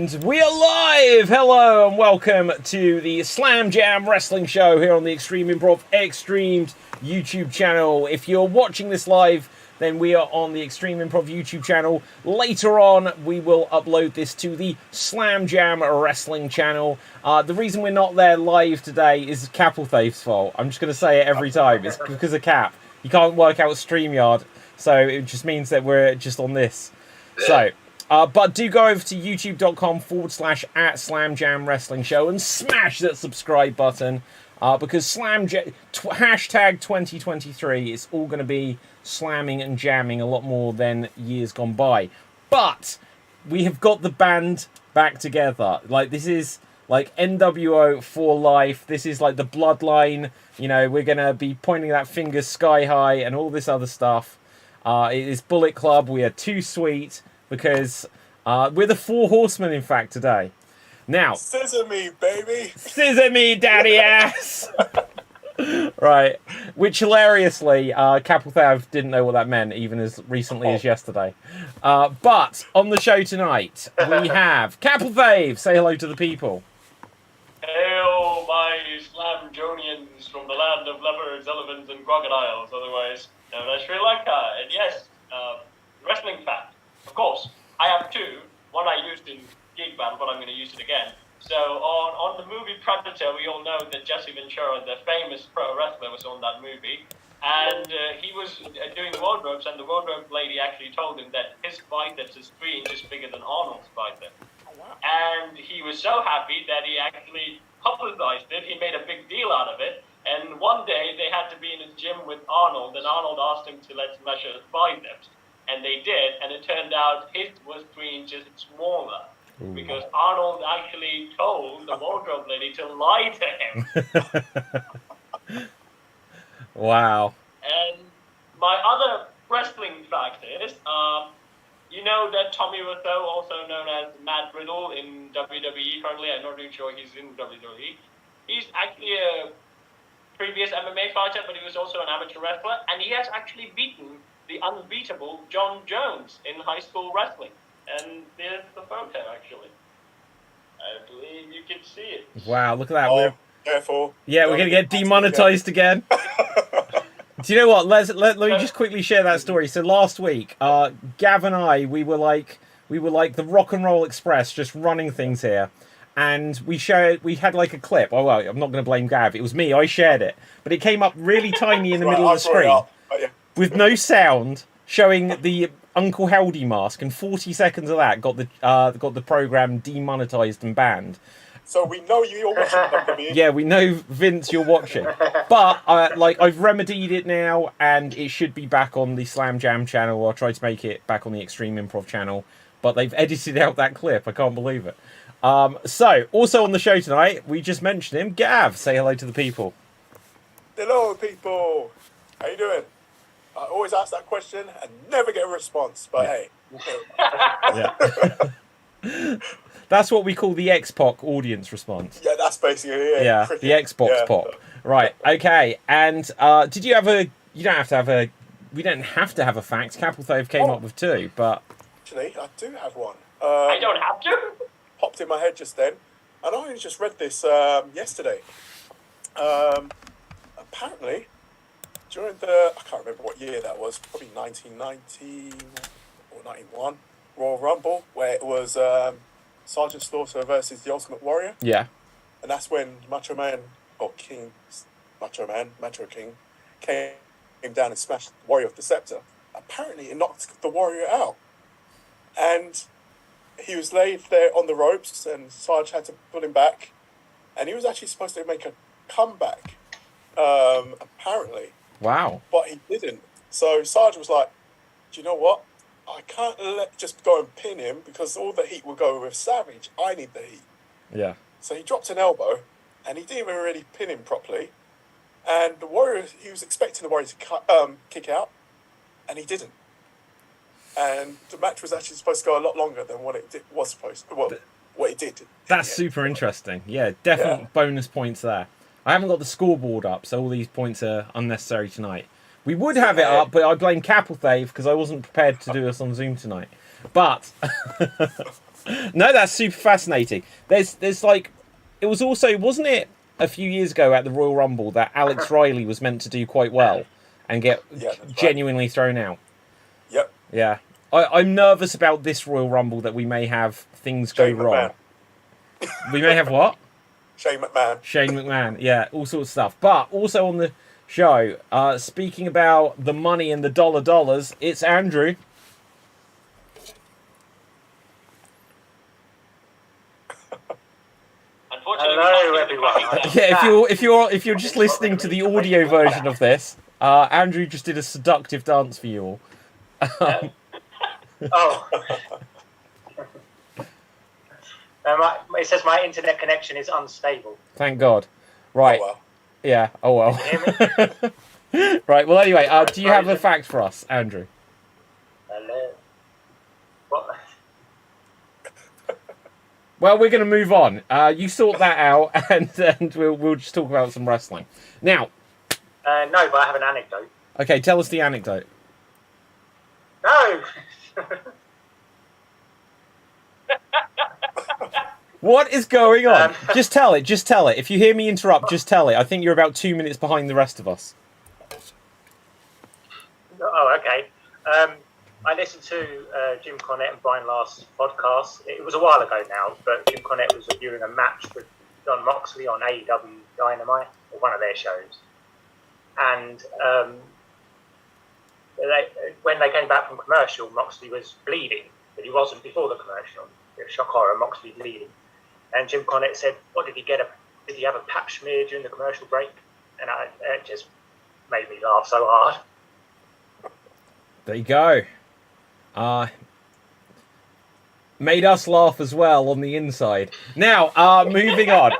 And we are live! Hello and welcome to the Slam Jam Wrestling Show here on the Extreme Improv Extremed YouTube channel. If you're watching this live, then we are on the Extreme Improv YouTube channel. Later on, we will upload this to the Slam Jam Wrestling channel. The reason we're not there live today is Capelthafe's fault. I'm just going to say it every time. It's because of Cap. He can't work out StreamYard, so it just means that we're just on this. So... but do go over to youtube.com/@Slam Wrestling Show and smash that subscribe button because hashtag 2023 is all going to be slamming and jamming a lot more than years gone by. But we have got the band back together. Like, this is like NWO for life. This is like the bloodline. You know, we're going to be pointing that finger sky high and all this other stuff. It is Bullet Club. We are too sweet. Because we're the Four Horsemen, in fact, today. Now, scissor me, baby. Scissor me, daddy ass. Right. Which, hilariously, Capelthav didn't know what that meant, even as recently as yesterday. But on the show tonight, we have Capelthav. Say hello to the people. Hail, my Slamjonians from the land of leopards, elephants, and crocodiles, otherwise known as Sri Lanka. And yes, wrestling fact. Of course, I have two. One I used in Gig Battle, but I'm going to use it again. So on the movie Predator, we all know that Jesse Ventura, the famous pro wrestler, was on that movie. And he was doing wardrobes, and the wardrobe lady actually told him that his biceps is 3 inches bigger than Arnold's biceps. And he was so happy that he actually publicized it. He made a big deal out of it. And one day, they had to be in a gym with Arnold, and Arnold asked him to let's measure his biceps. And they did, and it turned out his was 3 inches smaller. Ooh. Because Arnold actually told the wardrobe lady to lie to him. Wow. And my other wrestling fact is, you know that Tommy Wiseau, also known as Matt Riddle in WWE currently, I'm not really sure he's in WWE. He's actually a previous MMA fighter, but he was also an amateur wrestler, and he has actually beaten the unbeatable John Jones in high school wrestling. And there's the photo, actually. I believe you can see it. Wow, look at that. Oh, careful. Yeah, we're going to get demonetized again. Do you know what? Let me just quickly share that story. So last week, Gav and I, we were like the Rock and Roll Express, just running things here. And we had like a clip. Oh, well, I'm not going to blame Gav. It was me. I shared it. But it came up really tiny in the middle of the screen. With no sound, showing the Uncle Howdy mask, and 40 seconds of that got the program demonetized and banned. So we know you're watching. Yeah, we know, Vince, you're watching. But I've remedied it now, and it should be back on the Slam Jam channel. I'll try to make it back on the Extreme Improv channel, but they've edited out that clip. I can't believe it. So also on the show tonight, we just mentioned him. Gav, say hello to the people. Hello, people. How you doing? I always ask that question and never get a response, but hey. Yeah. That's what we call the X-Pac audience response. Yeah, that's basically it. Yeah, the Xbox pop. Right, okay. And did you have a... We don't have to have a fact. Capelthave came up with two, but... Actually, I do have one. I don't have to? Popped in my head just then. And I only just read this yesterday. Apparently... During I can't remember what year that was, probably 1990 or 91, Royal Rumble, where it was Sergeant Slaughter versus the Ultimate Warrior. Yeah. And that's when Macho King came down and smashed the Warrior with the scepter. Apparently, it knocked the Warrior out. And he was laid there on the ropes, and Sarge had to pull him back. And he was actually supposed to make a comeback, apparently. Wow. But he didn't. So Sarge was like, do you know what? I can't just go and pin him because all the heat will go with Savage. I need the heat. Yeah. So he dropped an elbow and he didn't even really pin him properly. And the Warrior, he was expecting the Warrior to kick out and he didn't. And the match was actually supposed to go a lot longer than what it was supposed to. What it did. That's super interesting. Yeah, definite bonus points there. I haven't got the scoreboard up, so all these points are unnecessary tonight. We would have it up, but I blame Capelthave because I wasn't prepared to do this on Zoom tonight. But No, that's super fascinating. There's like, it was also, wasn't it a few years ago at the Royal Rumble that Alex Riley was meant to do quite well and get genuinely thrown out? Yep. Yeah. I'm nervous about this Royal Rumble that we may have things go wrong. We may have what? Shane McMahon. Shane McMahon, yeah, all sorts of stuff. But also on the show, speaking about the money and the dollars, it's Andrew. Hello, everyone. Yeah, if you're just listening to the audio version of this, Andrew just did a seductive dance for you all. Oh. It says my internet connection is unstable. Thank God. Right. Oh, well. Yeah. Oh well. Can you hear me? Right. Well, anyway, do you have a fact for us, Andrew? Hello. What? Well, we're going to move on. You sort that out, and we'll just talk about some wrestling. Now. No, but I have an anecdote. Okay, tell us the anecdote. No. What is going on? Just tell it. Just tell it. If you hear me interrupt, just tell it. I think you're about 2 minutes behind the rest of us. Oh, okay. I listened to Jim Cornette and Brian Last's podcast. It was a while ago now, but Jim Cornette was reviewing a match with John Moxley on AEW Dynamite, or one of their shows. And when they came back from commercial, Moxley was bleeding, but he wasn't before the commercial. Shock horror, Moxley bleeding. And Jim Cornette said, "What did he get? Did he have a pap smear during the commercial break?" And it just made me laugh so hard. There you go. Made us laugh as well on the inside. Now, moving on.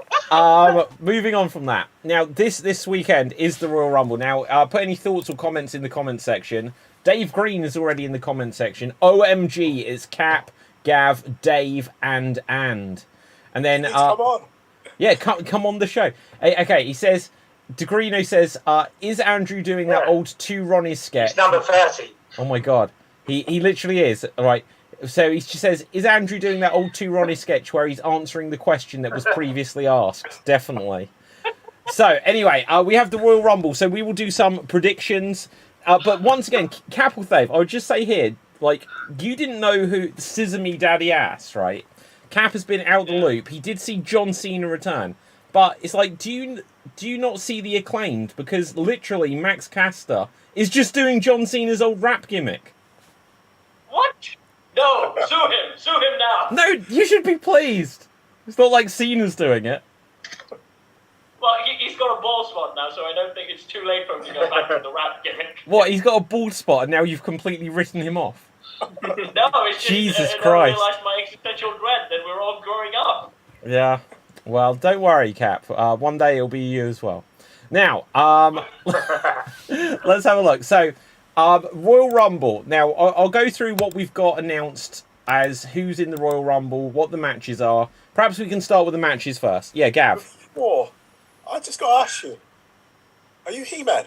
Moving on from that. Now, this weekend is the Royal Rumble. Now, put any thoughts or comments in the comment section. Dave Green is already in the comment section. OMG, it's Cap, Gav, Dave, and then Come on. yeah, come on the show. Okay, he says, DeGrino says, is Andrew doing that old Two Ronnies sketch? It's number 30. Oh my god, he literally is. All right, so he just says, is Andrew doing that old Two Ronnies sketch where he's answering the question that was previously asked? Definitely. So anyway, we have the Royal Rumble, so we will do some predictions. But once again, Capelthave, I would just say here, like, you didn't know who Scissor Me Daddy Ass, right? Cap has been out the loop. He did see John Cena return. But it's like, do you not see the Acclaimed? Because literally, Max Caster is just doing John Cena's old rap gimmick. What? No, sue him. Sue him now. No, you should be pleased. It's not like Cena's doing it. Well, he's got a bald spot now, so I don't think it's too late for him to go back to the rap gimmick. What, he's got a bald spot and now you've completely written him off? No, it's just Jesus I Christ. realised my existential dread that we're all growing up. Yeah. Well, don't worry, Cap. One day it'll be you as well. Now, let's have a look. So, Royal Rumble. Now, I'll go through what we've got announced as who's in the Royal Rumble, what the matches are. Perhaps we can start with the matches first. Yeah, Gav. Before, I just got to ask you, are you He-Man?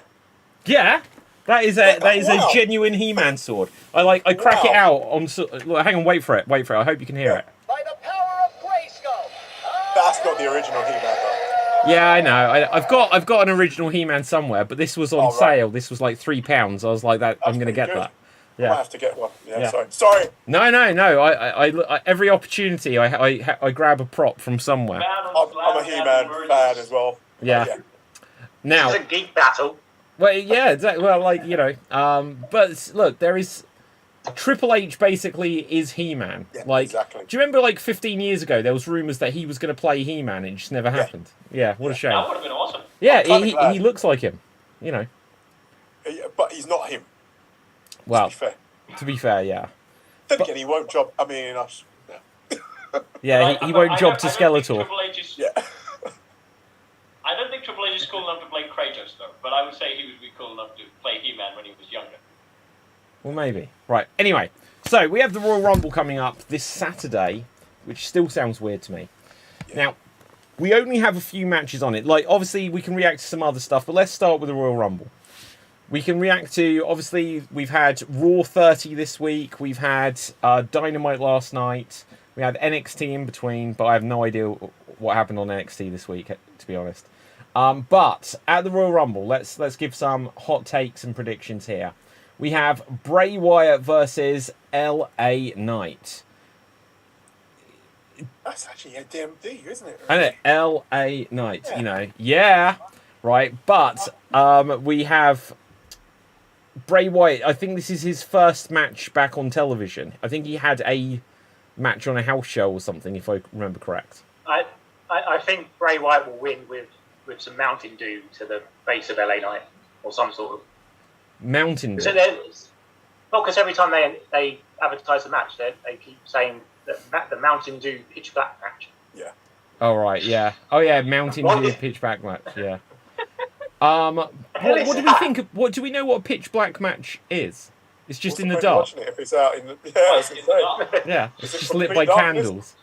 Yeah. That is a genuine He-Man sword. I crack it out on. Look, hang on, wait for it. I hope you can hear it. By the power of Grayskull. That's not the original He-Man, though. Yeah, I know. I've got an original He-Man somewhere, but this was on sale. This was like £3. I was like, that I'm going to get that. Yeah. I might have to get one. Yeah. Sorry. No. I every opportunity I grab a prop from somewhere. I'm a He-Man fan as well. Yeah. Now. It's a geek battle. Well, yeah, exactly. Well, like, you know, but look, there is Triple H basically is He-Man. Yeah, like, exactly. Do you remember like 15 years ago there was rumours that he was going to play He-Man and it just never happened? Yeah, what a shame. That would have been awesome. Yeah, he looks like him, you know. But he's not him. Well, to be fair, yeah. Then again, he won't job. I mean, yeah, he won't job to Skeletor. Yeah. I don't think Triple H is cool enough to play Kratos, though. But I would say he would be cool enough to play He-Man when he was younger. Well, maybe. Right. Anyway, so we have the Royal Rumble coming up this Saturday, which still sounds weird to me. Yeah. Now, we only have a few matches on it. Like, obviously, we can react to some other stuff, but let's start with the Royal Rumble. We can react to, obviously, we've had Raw 30 this week. We've had Dynamite last night. We had NXT in between, but I have no idea what happened on NXT this week, to be honest. But at the Royal Rumble, let's give some hot takes and predictions here. We have Bray Wyatt versus LA Knight. That's actually a DMD, isn't it? And LA Knight, you know. Yeah, right. But we have Bray Wyatt. I think this is his first match back on television. I think he had a match on a house show or something, if I remember correct. I think Bray Wyatt will win with some Mountain Dew to the base of LA Knight or some sort of Mountain Dew. Well, because every time they advertise a match, they keep saying that the Mountain Dew pitch black match. Yeah. Oh right, yeah. Oh yeah, Mountain Dew pitch black match. Yeah. What do we think? What do we know? What a pitch black match is? It's just in the dark. Watching it if it's out in the I was gonna say. Yeah, it's Is it just lit complete by darkness? candles.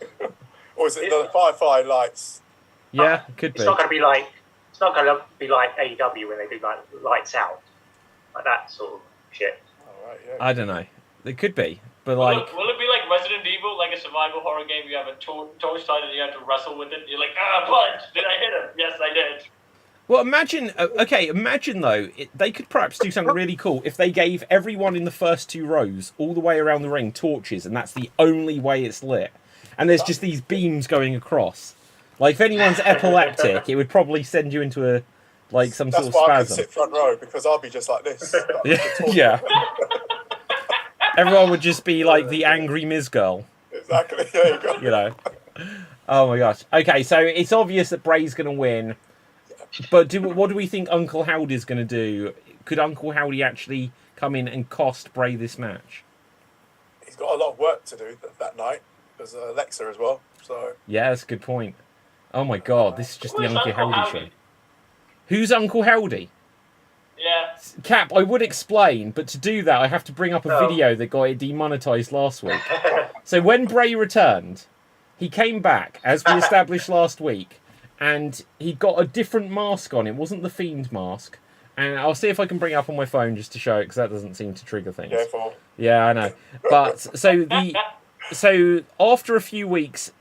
Or is it the firefly lights? Yeah, could be. It's not going to be like AEW when they do like lights out, like that sort of shit. Oh, right, yeah. I don't know. It could be, but Will like, it be like Resident Evil, like a survival horror game? You have a torch tied and you have to wrestle with it. You're like, punch! Did I hit him? Yes, I did. well, imagine. Okay, imagine though, they could perhaps do something really cool if they gave everyone in the first two rows, all the way around the ring, torches, and that's the only way it's lit. And there's just these beams going across. Like if anyone's epileptic, it would probably send you into some That's sort of why I can spasm. sit front row, because I'll be just like this. Yeah. Everyone would just be like the angry Miz girl, Exactly. There you go. you know. Oh my gosh. Okay, so it's obvious that Bray's going to win. But what do we think Uncle Howdy's going to do? Could Uncle Howdy actually come in and cost Bray this match? He's got a lot of work to do that night. There's Alexa as well. So Yeah, that's a good point. Oh my god, this is just the Who's Uncle Uncle Howdy show. Howdy? Who's Uncle Howdy? Yeah. Cap, I would explain, but to do that, I have to bring up a Oh. video that got it demonetized last week. So when Bray returned, he came back, as we established last week, and he got a different mask on. It wasn't the Fiend mask. And I'll see if I can bring it up on my phone just to show it, because that doesn't seem to trigger things. careful. Yeah, I know. But so after a few weeks,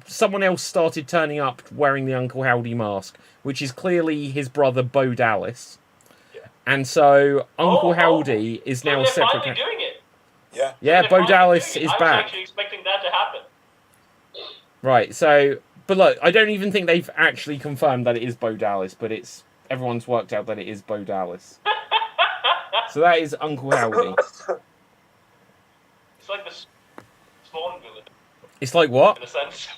someone else started turning up wearing the Uncle Howdy mask, which is clearly his brother Bo Dallas. Yeah. And so Uncle Howdy is So now a they're separate. finally doing it. Yeah. Yeah, They're Bo finally Dallas doing it. is I was back. actually expecting that to happen. Right. So, but look, I don't even think they've actually confirmed that it is Bo Dallas, but everyone's worked out that it is Bo Dallas. So that is Uncle Howdy. It's like the Spawn villain, It's like what? in a sense.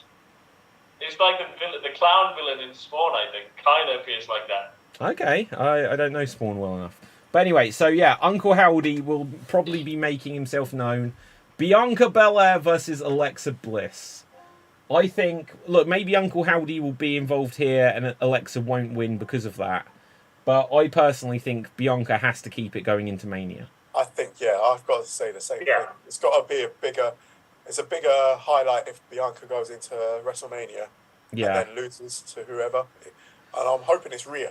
It's like the clown villain in Spawn, I think. Kind of appears like that. Okay, I don't know Spawn well enough. But anyway, so yeah, Uncle Howdy will probably be making himself known. Bianca Belair versus Alexa Bliss. I think, look, maybe Uncle Howdy will be involved here and Alexa won't win because of that. But I personally think Bianca has to keep it going into Mania. I think, yeah, I've got to say the same Yeah. thing. It's got to be it's a bigger highlight if Bianca goes into WrestleMania Yeah. and then loses to whoever. And I'm hoping it's Rhea.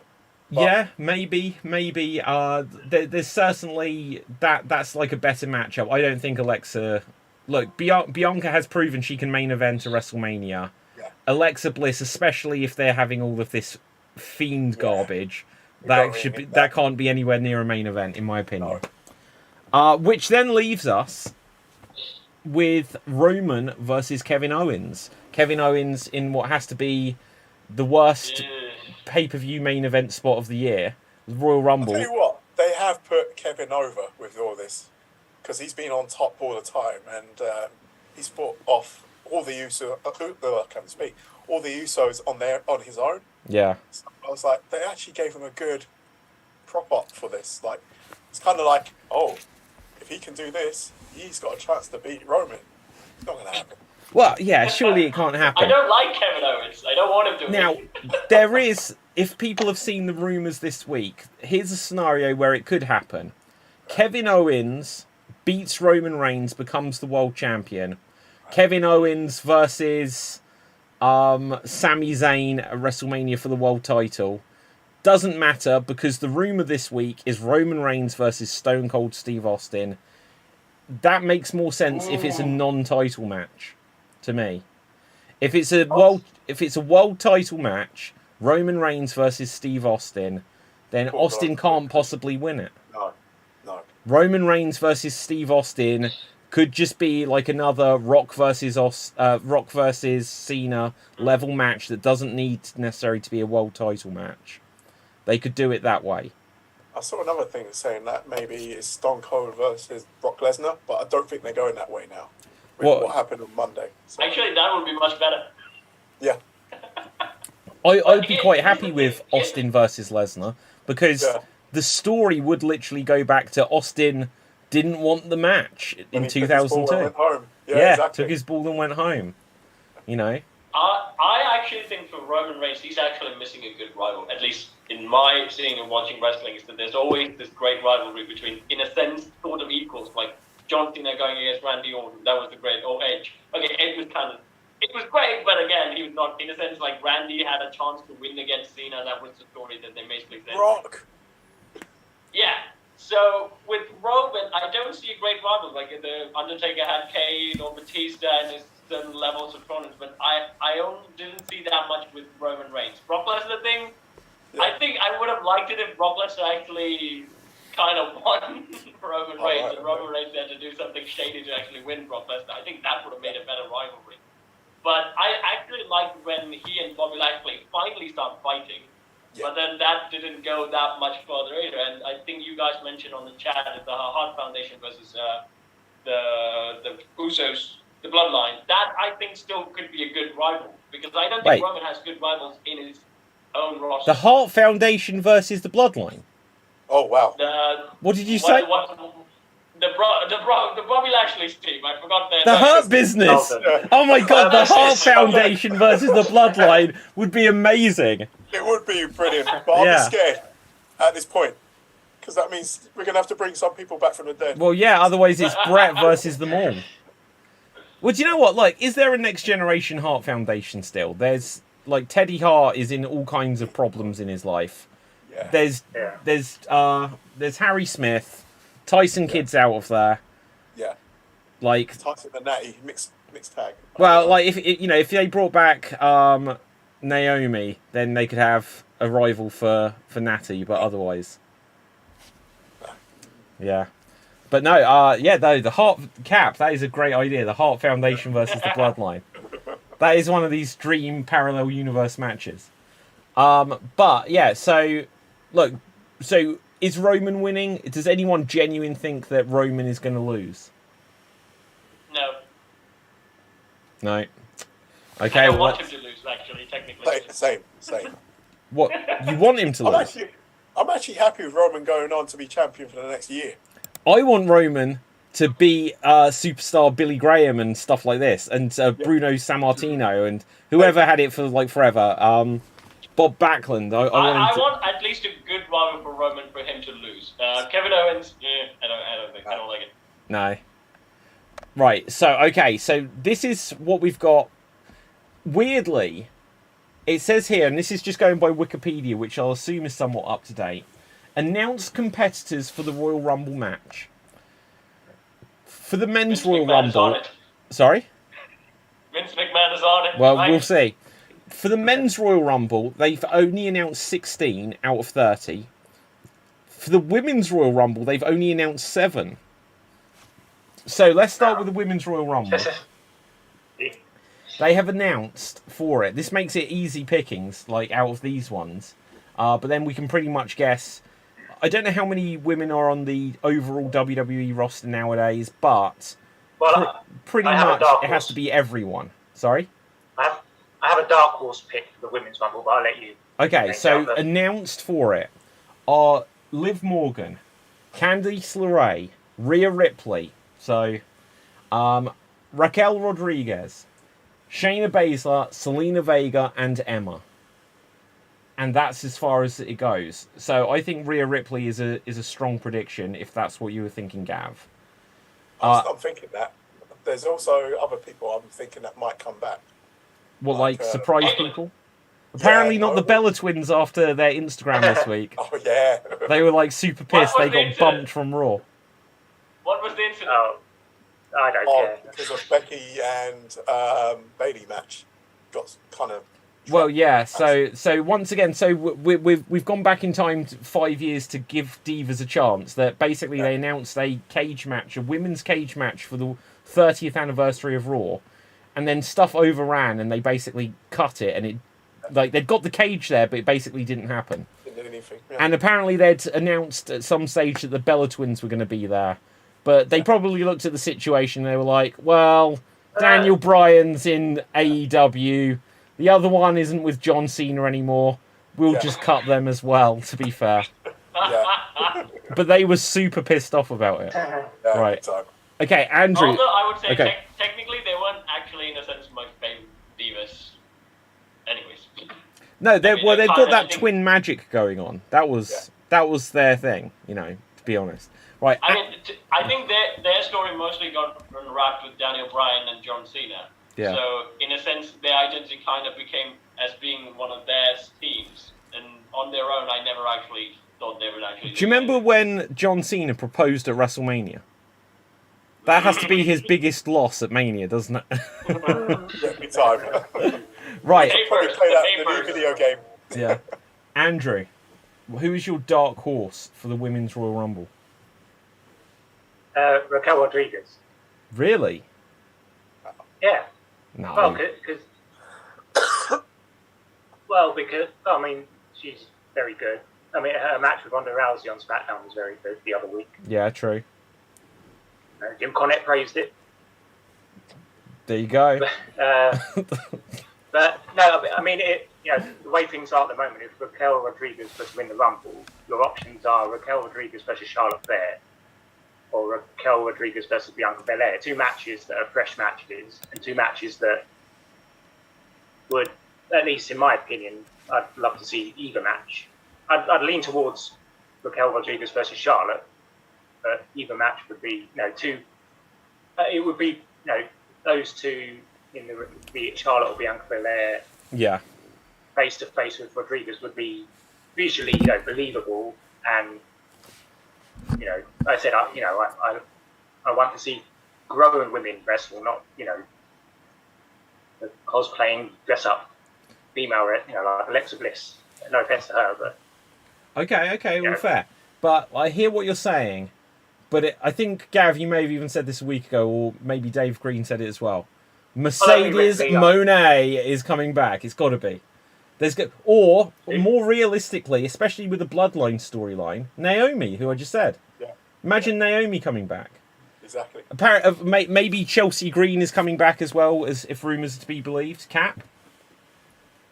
Yeah, maybe. There's certainly that's like a better matchup. I don't think Alexa. Look, Bianca has proven she can main event a WrestleMania. Yeah. Alexa Bliss, especially if they're having all of this Fiend garbage, don't that really should be need that that. can't be anywhere near a main event, in my opinion. Which then leaves us with Roman versus Kevin Owens. Kevin Owens in what has to be the worst pay-per-view main event spot of the year, the Royal Rumble. I'll tell you what, they have put Kevin over with all this because he's been on top all the time and he's fought off all the Usos. I can't speak. All the Usos on his own. Yeah. So I was like, they actually gave him a good prop up for this. Like, it's kind of like, oh, if he can do this, he's got a chance to beat Roman. It's not going to happen. Well, yeah, surely it can't I happen. don't like Kevin Owens. I don't want him to Now, win. there is, if people have seen the rumours this week, here's a scenario where it could happen. Kevin Owens beats Roman Reigns, becomes the world champion. Kevin Owens versus Sami Zayn at WrestleMania for the world title. Doesn't matter because the rumour this week is Roman Reigns versus Stone Cold Steve Austin. That makes more sense if it's a non-title match. to me. If it's a world title match, Roman Reigns versus Steve Austin, then Austin can't possibly win it. No. Roman Reigns versus Steve Austin could just be like another Rock versus Cena level match that doesn't need necessarily to be a world title match. They could do it that way. I saw another thing saying that maybe it's Stone Cold versus Brock Lesnar, but I don't think they're going that way now. With what happened on Monday. So. Actually, that would be much better. Yeah. I'd be quite happy with Austin versus Lesnar because the story would literally go back to Austin didn't want the match in 2002. Exactly. Took his ball and went home. You know. I actually think for Roman Reigns, he's actually missing a good rival. At least in my seeing and watching wrestling, is that there's always this great rivalry between, in a sense, sort of equals. Like John Cena going against Randy Orton, that was the great. Or Edge. Okay, Edge was kind of. It was great, but again, he was not, in a sense, like Randy had a chance to win against Cena. That was the story that they basically said. Rock. Yeah. So with Roman, I don't see a great rival. Like the Undertaker had Kane or Batista and his certain levels of opponents, but I didn't see that much with Roman Reigns. Brock Lesnar thing, I think I would have liked it if Brock Lesnar actually kind of won Roman Reigns, and Roman Reigns had to do something shady to actually win Brock Lesnar. I think that would have made a better rivalry. But I actually liked when he and Bobby Lashley finally start fighting. Yeah. But then that didn't go that much further either. And I think you guys mentioned on the chat that the Hart Foundation versus the Usos, the Bloodline, that I think still could be a good rival. Because I don't think Roman has good rivals in his own roster. The Hart Foundation versus the Bloodline? Oh, wow. What did you say? The Bobby Lashley's team. I forgot their The Hurt Business. Oh my God, the Hart Foundation versus the Bloodline would be amazing. It would be brilliant, but I'm scared at this point because that means we're gonna have to bring some people back from the dead. Well, yeah. Otherwise, it's Brett versus them all. Well, do you know what? Like, is there a next generation Hart Foundation still? There's like Teddy Hart is in all kinds of problems in his life. Yeah. There's Harry Smith. Tyson Kidd's out of there. Yeah. Like Tyson and Natty mixed tag. Well, like if they brought back Naomi, then they could have a rival for Natty, but otherwise, yeah. But no, though the Hart Cap, that is a great idea. The Hart Foundation versus the Bloodline. That is one of these dream parallel universe matches. But yeah, so look, so. Is Roman winning? Does anyone genuinely think that Roman is going to lose? No. No. Okay. I don't want him to lose, actually, technically. Same. What? You want him to lose? I'm actually happy with Roman going on to be champion for the next year. I want Roman to be superstar Billy Graham and stuff like this, and Bruno Sammartino and whoever had it for like forever. Bob Backlund. I want at least a good rival for Roman for him to lose. Kevin Owens, I don't like it. No. Right. So this is what we've got. Weirdly, it says here, and this is just going by Wikipedia, which I'll assume is somewhat up to date. Announced competitors for the Royal Rumble match. For the men's Royal Rumble. Sorry? Vince McMahon is on it. Well, we'll see. For the men's Royal Rumble, they've only announced 16 out of 30. For the women's Royal Rumble, they've only announced 7. So let's start with the women's Royal Rumble. They have announced for it. This makes it easy pickings, like out of these ones. But then we can pretty much guess. I don't know how many women are on the overall WWE roster nowadays, but pretty much it has to be everyone. Sorry? I have a dark horse pick for the women's rumble, but I'll let you. Okay, so announced for it are Liv Morgan, Candice LeRae, Rhea Ripley, so Raquel Rodriguez, Shayna Baszler, Selena Vega, and Emma. And that's as far as it goes. So I think Rhea Ripley is a strong prediction, if that's what you were thinking, Gav. I'm thinking that. There's also other people I'm thinking that might come back. What, like surprise people? Apparently not the Bella Twins after their Instagram this week. Oh, yeah. They were like super pissed. They got bumped from Raw. What was the incident? I don't Oh, care. because of Becky and Bailey match. Got kind of. Well, yeah. So once again, so we've gone back in time 5 years to give divas a chance. That basically they announced a cage match, a women's cage match for the 30th anniversary of Raw, and then stuff overran, and they basically cut it, and it like they'd got the cage there, but it basically didn't happen. Didn't do anything. Yeah. And apparently they'd announced at some stage that the Bella Twins were going to be there, but they probably looked at the situation. And they were like, well, Daniel Bryan's in AEW. The other one isn't with John Cena anymore. We'll just cut them as well, to be fair. Yeah. But they were super pissed off about it. Yeah, Right. big time. Okay, Andrew. Although I would say Okay. technically they weren't actually, in a sense, my favorite divas. Anyways. No, I mean, they've got kinda that think- twin magic going on. That was their thing, to be honest. Right. I mean, I think their story mostly got unwrapped with Daniel Bryan and John Cena. Yeah. So, in a sense, their identity kind of became as being one of their teams. And on their own, I never actually thought they would actually... Do you remember when John Cena proposed at WrestleMania? That has to be his biggest loss at Mania, doesn't it? Yeah, big time. Right. Probably play that in the new video game. Yeah. Andrew, who is your dark horse for the Women's Royal Rumble? Raquel Rodriguez. Really? Yeah. No. Well, because I mean, she's very good. I mean, her match with Ronda Rousey on SmackDown was very good the other week. Yeah, true. Jim Cornette praised it. There you go. But no, I mean, the way things are at the moment, if Raquel Rodriguez was to win the Rumble, your options are Raquel Rodriguez versus Charlotte Flair, or Raquel Rodriguez versus Bianca Belair. Two matches that are fresh matches, and two matches that would, at least in my opinion, I'd love to see either match. I'd lean towards Raquel Rodriguez versus Charlotte, but either match would be, two. It would be, those two in be it Charlotte or Bianca Belair Yeah. face to face with Rodriguez would be visually, believable, and like I said, I want to see grown women wrestle, not the cosplaying dress up female, like Alexa Bliss. No offense to her, but Okay, well, Yeah. fair. But I hear what you're saying. But I think, Gav, you may have even said this a week ago, or maybe Dave Green said it as well. Mercedes Moné is coming back. It's got to be. Or, more realistically, especially with the Bloodline storyline, Naomi, who I just said. Yeah. Imagine Naomi coming back. Exactly. Maybe Chelsea Green is coming back as well, as if rumours are to be believed. Cap?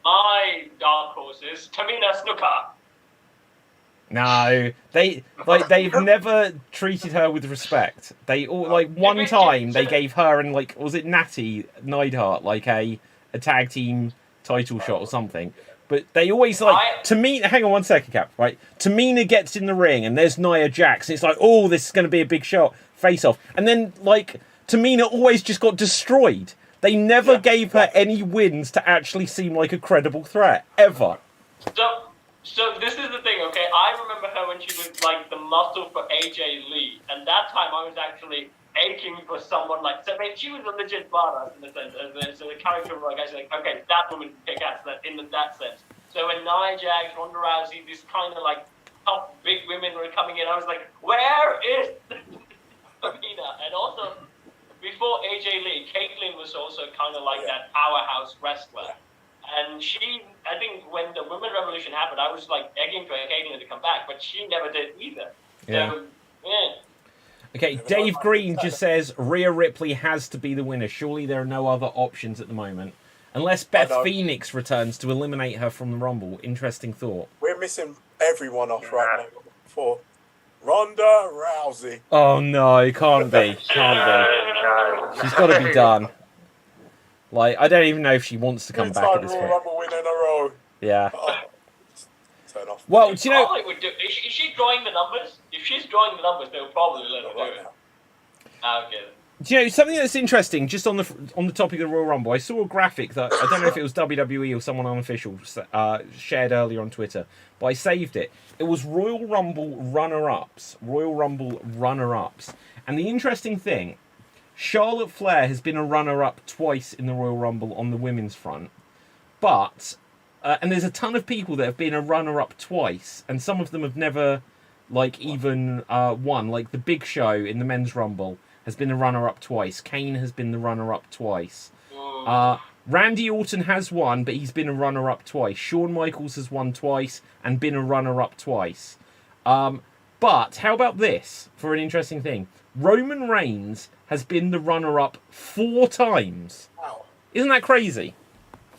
My dark horse is Tamina Snuka. No, they've never treated her with respect. They all one time they gave her and was it Natty Neidhart a tag team title shot or something. But they always Tamina. Hang on one second, Cap. Right, Tamina gets in the ring and there's Nia Jax. And it's oh, this is going to be a big shot, face off. And then Tamina always just got destroyed. They never gave her any wins to actually seem like a credible threat ever. So this is the thing, okay? I remember her when she was the muscle for AJ Lee, and that time I was actually aching for someone she was a legit badass in a sense. So the character I said, okay, that woman can kick ass in that sense. So when Nia Jax, Ronda Rousey, these kind of tough big women were coming in, I was like, where is Tamina? And also before AJ Lee, Caitlyn was also kind of that powerhouse wrestler. And I think when the Women Revolution happened, I was egging for Caitlyn to come back, but she never did either. Yeah. So, yeah. Okay, Dave Green just says Rhea Ripley has to be the winner. Surely there are no other options at the moment. Unless Beth Phoenix returns to eliminate her from the Rumble. Interesting thought. We're missing everyone off right now for Ronda Rousey. Oh no, it can't be. Can't be. She's got to be done. I don't even know if she wants to come back at this Royal point. Rumble win in a row. Yeah. Turn off. Well, do you know... Probably would do. Is she drawing the numbers? If she's drawing the numbers, they'll probably let her do it. Okay. Do you know something that's interesting? Just on the topic of the Royal Rumble, I saw a graphic that I don't know if it was WWE or someone unofficial shared earlier on Twitter, but I saved it. It was Royal Rumble runner-ups, and the interesting thing, Charlotte Flair has been a runner-up twice in the Royal Rumble on the women's front, but and there's a ton of people that have been a runner-up twice, and some of them have never even won. Like the Big Show in the men's Rumble has been a runner-up twice. Kane has been the runner-up twice. Randy Orton has won, but he's been a runner-up twice. Shawn Michaels has won twice and been a runner-up twice. But how about this for an interesting thing? Roman Reigns has been the runner-up 4 times. Wow. Isn't that crazy?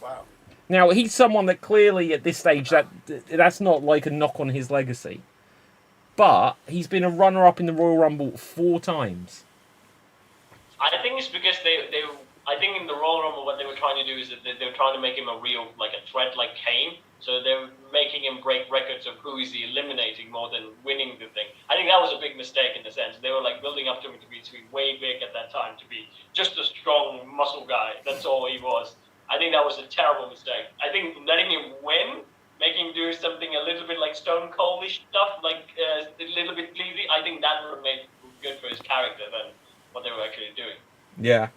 Wow. Now, he's someone that clearly at this stage, that's not like a knock on his legacy. But he's been a runner-up in the Royal Rumble 4 times. I think it's because I think in the Royal Rumble what they were trying to do is that they were trying to make him a threat like Kane. So they're making him break records of who is he eliminating more than winning the thing. I think that was a big mistake in the sense. They were building up to him to be way big at that time, to be just a strong muscle guy. That's all he was. I think that was a terrible mistake. I think letting him win, making him do something a little bit like Stone Cold-ish stuff, a little bit pleasing, I think that would have made good for his character than what they were actually doing. Yeah.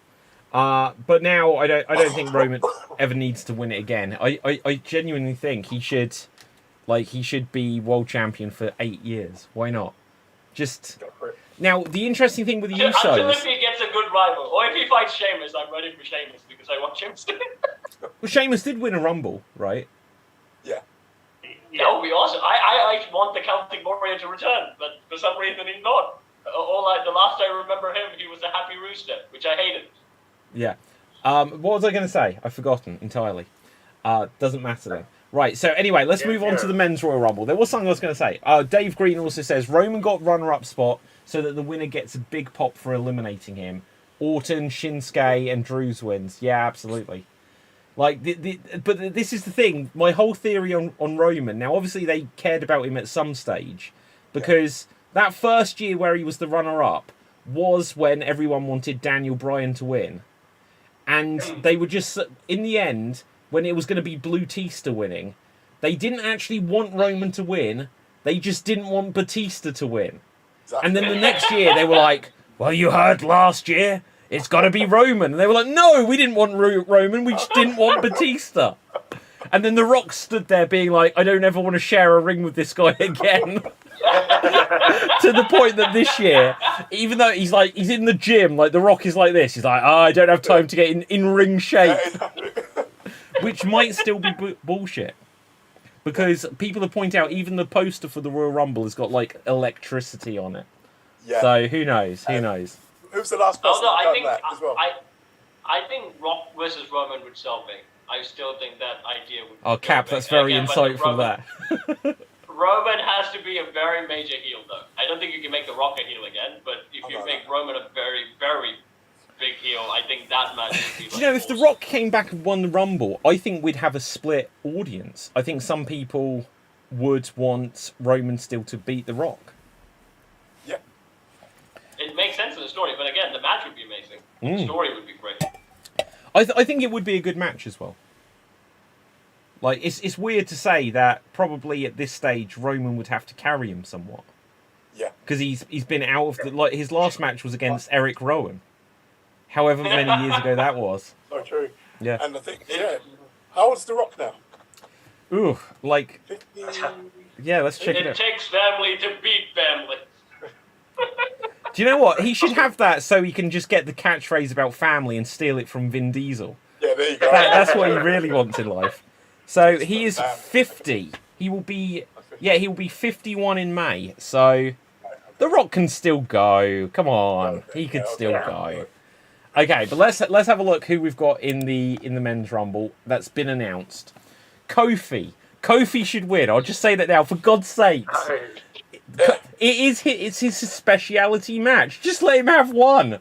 But now I don't think Roman ever needs to win it again. I genuinely think he should be world champion for 8 years. Why not? Just now the interesting thing with the Usos. Until if he gets a good rival, or if he fights Sheamus, I'm ready for Sheamus because I want Sheamus to win. Well, Sheamus did win a Rumble, right? Yeah. That would be awesome. I want the Celtic Warrior to return, but for some reason he's not. The last I remember him, he was a happy rooster, which I hated. Yeah. What was I going to say? I've forgotten entirely. Doesn't matter then. Right, so anyway, let's move on to the men's Royal Rumble. There was something I was going to say. Dave Green also says, Roman got runner-up spot so that the winner gets a big pop for eliminating him. Orton, Shinsuke, and Drew's wins. Yeah, absolutely. But this is the thing. My whole theory on Roman, now obviously they cared about him at some stage, because that first year where he was the runner-up was when everyone wanted Daniel Bryan to win. And they were just, in the end, when it was going to be Batista winning, they didn't actually want Roman to win. They just didn't want Batista to win. Exactly. And then the next year, they were like, well, you heard last year, it's got to be Roman. And they were like, no, we didn't want Roman, we just didn't want Batista. And then The Rock stood there being like, I don't ever want to share a ring with this guy again. To the point that this year, even though he's in the gym, The Rock is like this. He's like, I don't have time to get in ring shape. Which might still be bullshit. Because people have pointed out, even the poster for the Royal Rumble has got, electricity on it. Yeah. So, who knows? Who knows? Who's the last person to that as well? I think Rock versus Roman would sell me. I still think that idea would... Oh, Cap, that's very insightful, that. Roman has to be a very major heel, though. I don't think you can make The Rock a heel again, but if you make Roman a very, very big heel, I think that match would be if The Rock came back and won the Rumble, I think we'd have a split audience. I think some people would want Roman still to beat The Rock. Yeah. It makes sense in the story, but again, the match would be amazing. The story would be great. I think it would be a good match as well. It's weird to say that probably at this stage Roman would have to carry him somewhat. Yeah. Because he's been out of the his last match was against Eric Rowan. However many years ago that was. So true. Yeah. And I think how old's The Rock now? Ooh, 50... Yeah, let's check it out. It takes family to beat family. Do you know what? He should have that so he can just get the catchphrase about family and steal it from Vin Diesel. Yeah, there you go. That's what he really wants in life. So he is 50. He will be 51 in May. So The Rock can still go. Come on, he could still go. Okay, but let's have a look who we've got in the men's Rumble that's been announced. Kofi should win. I'll just say that now, for God's sakes. It's his speciality match. Just let him have one.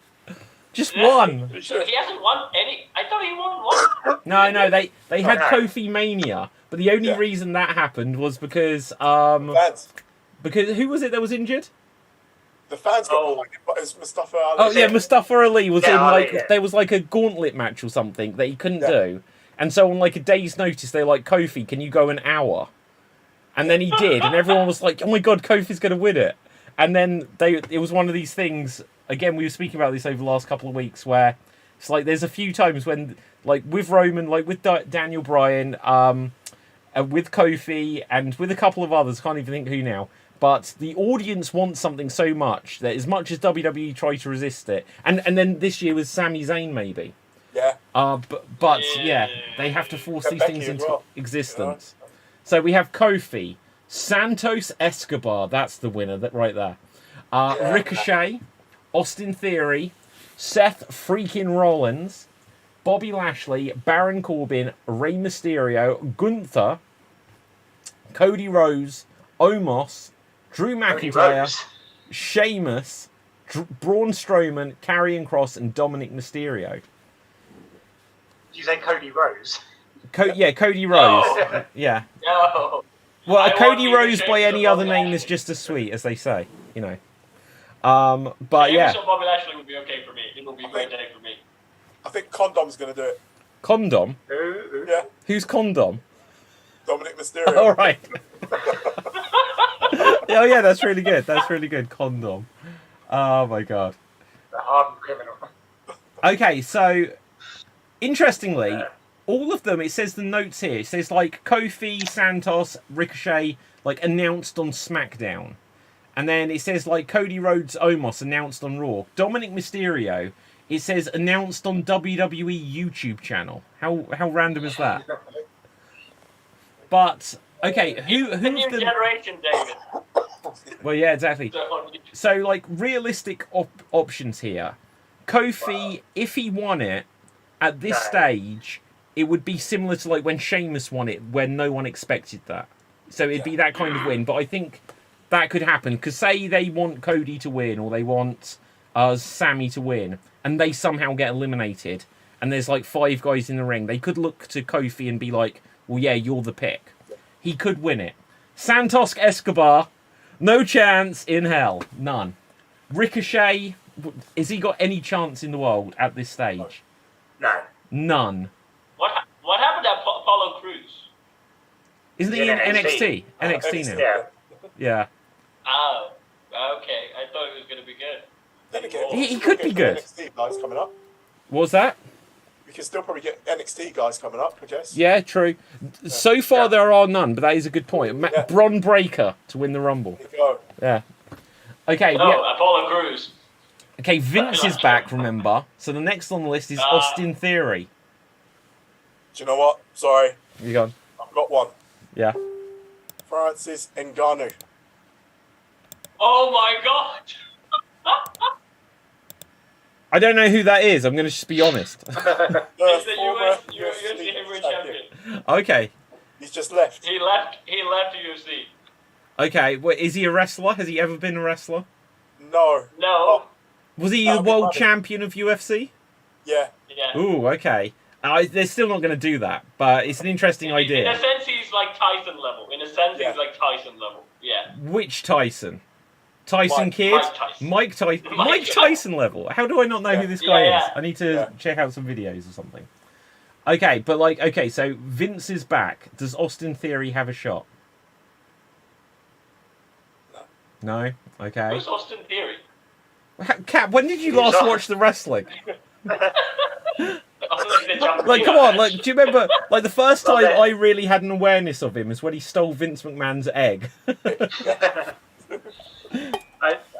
Just one. He hasn't won any. I thought he won one. No, they had Kofi Mania, but the only reason that happened was because fans. Because who was it that was injured? The fans got behind it, but it was Mustafa Ali. Oh yeah, Mustafa Ali was there was a gauntlet match or something that he couldn't do, and so on a day's notice they're like, Kofi, can you go an hour? And then he did, and everyone was like, oh my god, Kofi's going to win it. And then it was one of these things again, we were speaking about this over the last couple of weeks, where it's like there's a few times when, like with Roman, like with Daniel Bryan, with Kofi, and with a couple of others, can't even think who now. But the audience wants something so much that as much as WWE try to resist it, and then this year with Sami Zayn maybe. Yeah. But yeah, they have to force And these Becky things as into well, existence. So we have Kofi, Santos Escobar, that's the winner right there. Ricochet, Austin Theory, Seth freaking Rollins, Bobby Lashley, Baron Corbin, Rey Mysterio, Gunther, Cody Rhodes, Omos, Drew McIntyre, Sheamus, Braun Strowman, Karrion Kross, and Dominic Mysterio. Did you say Cody Rhodes? Yeah, Cody Rhodes. Yeah. No. Well, I Cody want Rhodes Shane by any or other Bobby name is Lashley. just as sweet, as they say, you know. But yeah, Sheamus or Bobby Lashley would be okay for me. It will be a great day for me. I think Condom's going to do it. Condom. Who? Yeah. Who's Condom? Dominic Mysterio. All right. Oh yeah, that's really good. That's really good. Condom. Oh my god. The hardened criminal. Okay, so interestingly, all of them, it says the notes here. It says like Kofi, Santos, Ricochet, like announced on SmackDown, and then it says like Cody Rhodes, Omos announced on Raw. Dominic Mysterio, it says announced on WWE YouTube channel. How random is that? But okay, who The new of them? generation, David. Well, yeah, exactly. So, So, like, realistic options here. Kofi, if he won it at this stage, it would be similar to like when Sheamus won it, when no one expected that. So it'd be that kind of win. But I think that could happen because say they want Cody to win or they want Sammy to win, and they somehow get eliminated, and there's like 5 guys in the ring. They could look to Kofi and be like, "Well, yeah, you're the pick." He could win it. Santos Escobar, no chance in hell, none. Ricochet, has he got any chance in the world at this stage? No. None. what happened to Apollo Crews? Isn't he in NXT? NXT now. Yeah. Yeah. Oh, okay. I thought it was going to be good. Then again, He you can could still be get good. NXT guys coming up. What was that? We can still probably get NXT guys coming up, I guess. Yeah, true. So far there are none, but that is a good point. Yeah. Bron Breakker to win the Rumble. There you go. Yeah. Okay. No, Yeah. Apollo Crews. Okay. Vince is back. Remember. So the next on the list is Austin Theory. Do you know what? Sorry, You gone? I've got one. Yeah. Francis Ngannou. Oh my god! I don't know who that is. I'm going to just be honest. He's the Former UFC heavyweight champion. Okay. He's just left. He left UFC. Okay. Well, is he a wrestler? Has he ever been a wrestler? No. No. Was he That'll the be world funny. champion of UFC? Yeah. Yeah. Ooh, okay. They're still not going to do that, but it's an interesting In a idea. sense, he's like Tyson level. In a sense, Yeah. he's like Tyson level. Yeah. Which Tyson? Tyson Mike- Kidd? Mike Tyson. Mike Tyson. Mike Mike Tyson level. How do I not know who this guy Yeah. is? I need to Yeah. check out some videos or something. Okay, but like, okay, so Vince is back. Does Austin Theory have a shot? No? Okay. Who's Austin Theory? Kat, when did you last watch the wrestling? Like, Like, come on, like, do you remember, like, the first time I really had an awareness of him is when he stole Vince McMahon's egg.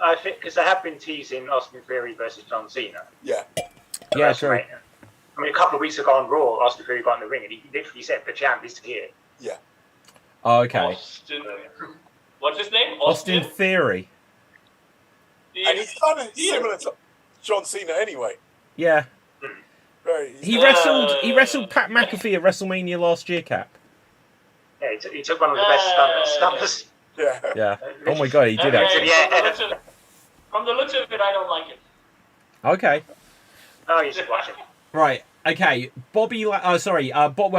I think because they have been teasing Austin Theory versus John Cena. Yeah. Yeah, true. WrestleMania. I mean, a couple of weeks ago on Raw, Austin Theory got in the ring and he literally said, "The champ is here." Yeah. Oh, okay. Austin. What's his name? Austin Theory. And he's kind of similar to John Cena anyway. Yeah. Very. He wrestled Pat McAfee at WrestleMania last year, Cap. Yeah, he took one of the best stunners. Yeah. Yeah. Oh my god, he did Okay, actually. Yeah. From the looks of it, I don't like it. Okay. Oh, you should watch it. Right. Okay. Well,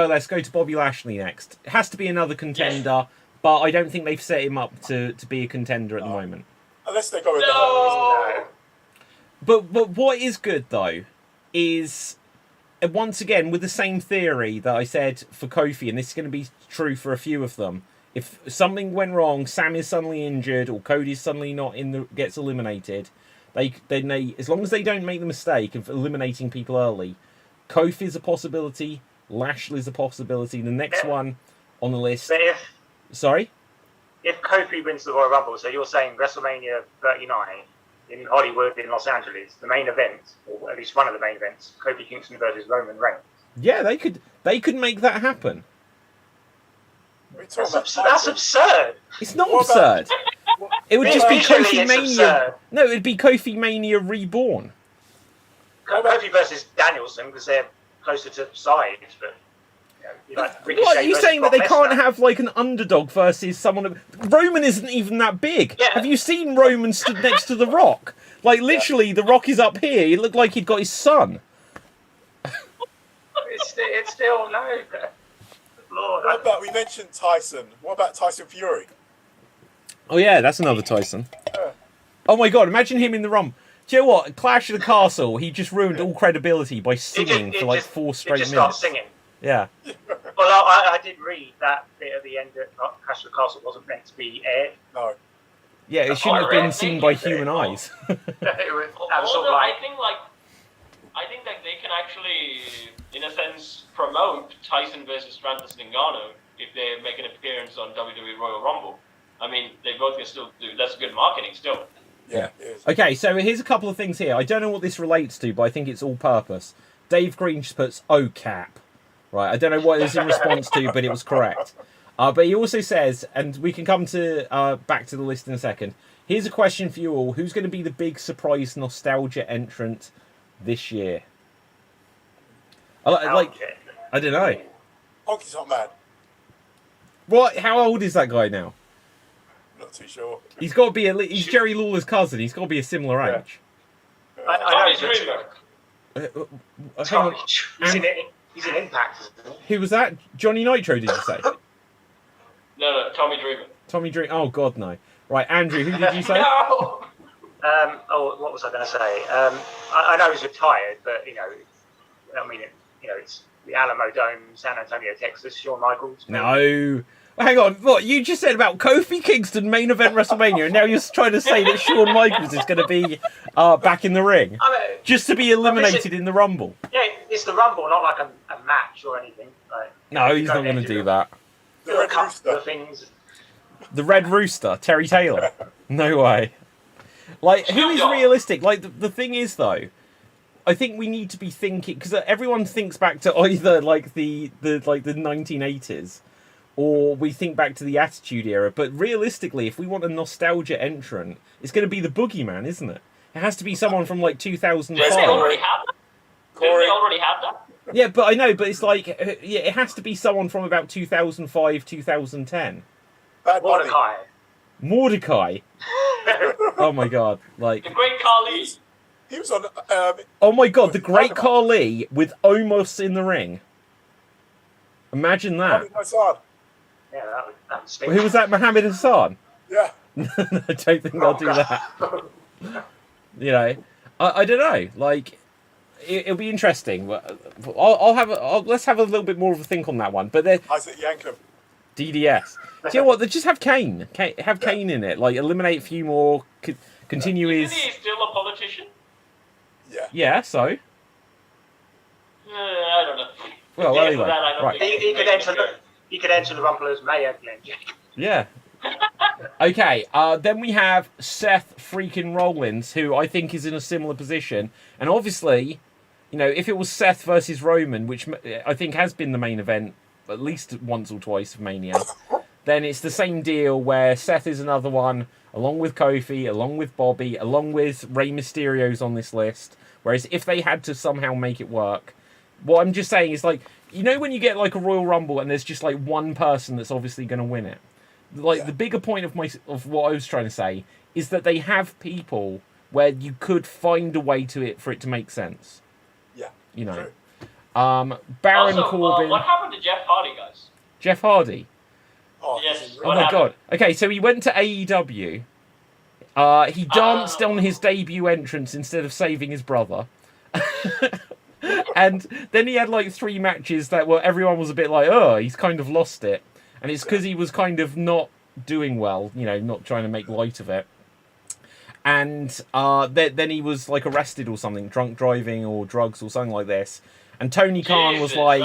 let's go to Bobby Lashley next. It has to be another contender, but I don't think they've set him up to be a contender at the moment. Unless they go with the whole. No. But what is good though is once again with the same theory that I said for Kofi, and this is going to be true for a few of them. If something went wrong, Sam is suddenly injured or Cody's suddenly not gets eliminated, They as long as they don't make the mistake of eliminating people early, Kofi's a possibility, Lashley's a possibility. The next one on the list. But Sorry? if Kofi wins the Royal Rumble, so you're saying WrestleMania 39 in Hollywood, in Los Angeles, the main event, or at least one of the main events, Kofi Kingston versus Roman Reigns. Yeah, they could make that happen. That's absurd. It's not absurd. It would just be Visually, Kofi it's Mania. absurd. No, it'd be Kofi Mania reborn. Kofi versus Danielson, because they're closer to size, but What are you saying, that they can't have like an underdog versus someone? Roman isn't even that big. Yeah. Have you seen Roman stood next to The Rock? Like literally, The Rock is up here. He looked like he'd got his son. It's still no. Lord, What about, we mentioned Tyson. What about Tyson Fury? Oh yeah, that's another Tyson. Oh my god, imagine him in the Rumble. Do you know what? Clash of the Castle, he just ruined all credibility by singing for like 4 straight just minutes. Start singing. Yeah. Well, I did read that bit at the end that Clash of the Castle wasn't meant to be aired. No. Yeah, it shouldn't have been seen by human eyes. It was, that was sort Although of like, I think that they can actually, in a sense, promote Tyson versus Francis Ngannou if they make an appearance on WWE Royal Rumble. I mean, they both can still do. That's good marketing still. Yeah. It is. Okay, so here's a couple of things here. I don't know what this relates to, but I think it's all purpose. Dave Green just puts, "Oh cap." Right, I don't know what it was in response to, but it was correct. But he also says, and we can come to back to the list in a second. Here's a question for you all: who's going to be the big surprise nostalgia entrant this year? I don't know. Honky's Hot Man. What? How old is that guy now? Not too sure. He's got to be he's Jerry Lawler's cousin. He's got to be a similar Yeah. age. I know Tommy he's a Dreamer. Hang on. He's in Impact. Isn't he? Who was that? Johnny Nitro, did you say? No, Tommy Dreamer. Tommy Dream. Oh God, no. Right, Andrew. Who did you say? No. What was I going to say? I know he's retired, but I mean, it's the Alamo Dome, San Antonio, Texas. Shawn Michaels. No. Hang on. What you just said about Kofi Kingston main event WrestleMania, and now you're trying to say that Shawn Michaels is going to be back in the ring I mean, just to be eliminated in the Rumble? yeah, it's the Rumble, not like a match or anything. Like, No, he's not going to do that. The do a Red couple Rooster. of things. The Red Rooster, Terry Taylor. No way. Like, who is realistic? Like, the thing is, though, I think we need to be thinking, because everyone thinks back to either like the 1980s, or we think back to the Attitude Era. But realistically, if we want a nostalgia entrant, it's going to be the Boogeyman, isn't it? It has to be someone from like 2005. Didn't they already have that? Didn't Corey. they already have that? Yeah, but I know, but it's like, yeah, it has to be someone from about 2005, 2010. Bad Bunny. Mordecai. Mordecai. Oh my god! Like, The Great Khali. He was on. oh my god, the Great Khali with Omos in the ring. Imagine that. Hassan. Yeah, that would stink. Who was that? Mohammed Hassan. Yeah. I don't think they'll do that. You know, I don't know. Like, it'll be interesting. Let's have a little bit more of a think on that one. But Isaac Yankem. DDS. Do you know what? They just have Kane. Have Kane in it. Like, eliminate a few more. Continue Isn't his. he still a politician? Yeah. Yeah. So. I don't know. Well, The answer to anyway, that, I don't right. think He could enter the Rumble as Mayor Glenn Jacobs. Yeah. Okay. Then we have Seth freaking Rollins, who I think is in a similar position, and obviously, if it was Seth versus Roman, which I think has been the main event at least once or twice of Mania, then it's the same deal where Seth is another one, along with Kofi, along with Bobby, along with Rey Mysterio's on this list. Whereas if they had to somehow make it work, what I'm just saying is, like, when you get like a Royal Rumble and there's just like one person that's obviously going to win it. Like, the bigger point of what I was trying to say is that they have people where you could find a way for it to make sense. Yeah. True. Also, Baron Corbin, what happened to Jeff Hardy, guys? Jeff Hardy. Oh, Yes. he's in- Oh What my happened? god. Okay, so he went to AEW. He danced on his debut entrance instead of saving his brother. And then he had like 3 matches that everyone was a bit like, oh, he's kind of lost it. And it's because he was kind of not doing well, not trying to make light of it. and then he was like arrested or something, drunk driving or drugs or something like this. And Tony Khan was like,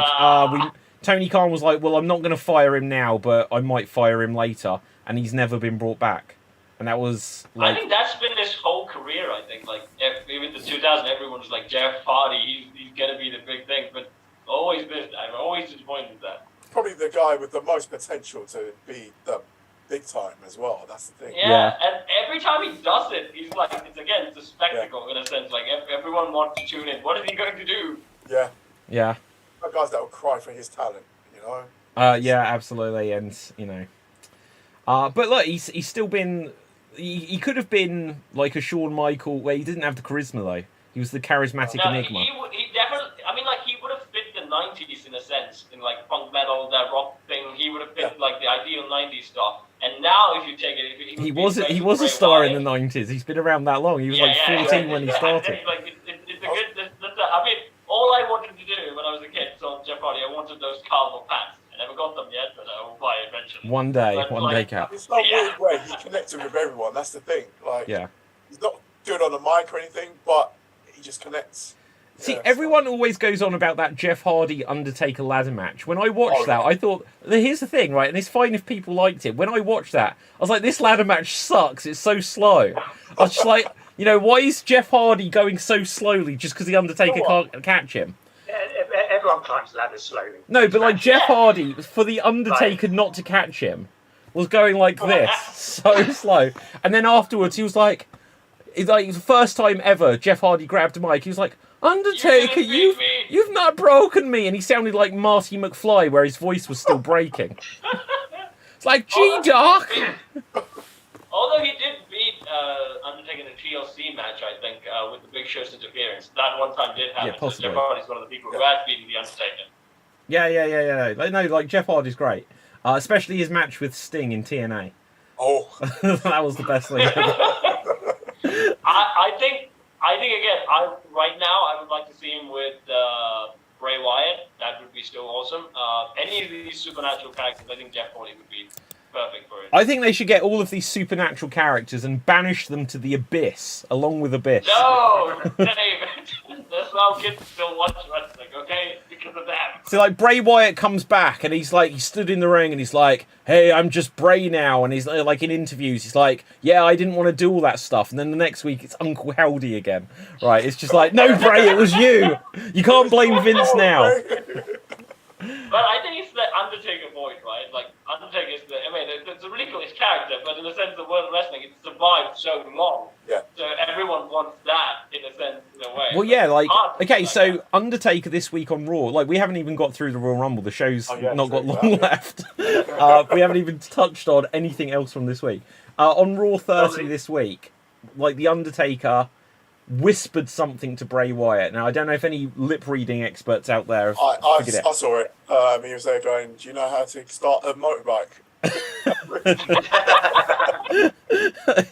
Tony Khan was like, well, I'm not going to fire him now, but I might fire him later. And he's never been brought back. And that was like... I think that's been his whole career, I think. Like, even the 2000, everyone was like, Jeff Hardy, he's going to be the big thing. But I'm always disappointed with that. Probably the guy with the most potential to be the big time as well. That's the thing. Yeah, and every time he does it, he's like, it's a spectacle in a sense. Like, everyone wants to tune in. What is he going to do? Yeah. Yeah. There are guys that will cry for his talent, you know? Yeah, absolutely. And, you know... but look, he's still been... He could have been like a Shawn Michael, where he didn't have the charisma, though. He was the charismatic enigma. He definitely... I mean, like, he would have fit the 90s in a sense, in, like, punk metal, that rock thing. He would have fit, like, the ideal 90s stuff. And now, if you take it... He was a star in the 90s. He's been around that long. He was, 14 when he started. Like, it's a good... I mean, all I wanted to do when I was a kid, so Jeff Hardy, I wanted those cargo pants. I never got them yet, but I will buy it eventually. One day, Cap. It's not weird way he connected with everyone. That's the thing. Like, he's not doing it on the mic or anything, but he just connects. See, everyone always goes on about that Jeff Hardy Undertaker ladder match. When I watched that, I thought, here's the thing, right? And it's fine if people liked it. When I watched that, I was like, this ladder match sucks. It's so slow. I was just like, you know, why is Jeff Hardy going so slowly just because the Undertaker can't catch him? Everyone climbs ladders slowly. No, but like Jeff Hardy, for the Undertaker not to catch him, was going like this, so slow. And then afterwards, he was like the first time ever, Jeff Hardy grabbed a mic. He was like, Undertaker, you've not broken me. And he sounded like Marty McFly, where his voice was still breaking. It's like, gee, Doc. Although he did beat Undertaker in a TLC match, I think, with the Big Show's interference. That one time did happen. Yeah, possibly. So Jeff Hardy's one of the people who has beaten the Undertaker. Yeah. No, like Jeff Hardy's great. Especially his match with Sting in TNA. Oh. That was the best thing ever. I think again, right now, I would like to see him with Bray Wyatt. That would be still awesome. Any of these supernatural characters, I think Jeff Hardy would be perfect for it. I think they should get all of these supernatural characters and banish them to the Abyss, along with Abyss. No, David. That's how kids still watch wrestling, okay? Because of them. So, like, Bray Wyatt comes back, and he stood in the ring, and he's like, hey, I'm just Bray now. And he's like, in interviews, he's like, yeah, I didn't want to do all that stuff. And then the next week, it's Uncle Howdy again. Right? It's just like, no, Bray, it was you. You can't blame Vince now. But I think it's the Undertaker voice, right? Like, Undertaker is it's a ridiculous character, but in the sense of world wrestling, it's survived so long. Yeah. So everyone wants that, in a sense, in a way. Well, yeah, like, okay, like so that. Undertaker this week on Raw, like, we haven't even got through the Royal Rumble. The show's not got long left. We haven't even touched on anything else from this week. On Raw 30 this week, like, the Undertaker whispered something to Bray Wyatt. Now, I don't know if any lip-reading experts out there have figured it. I saw it. He was there going, do you know how to start a motorbike?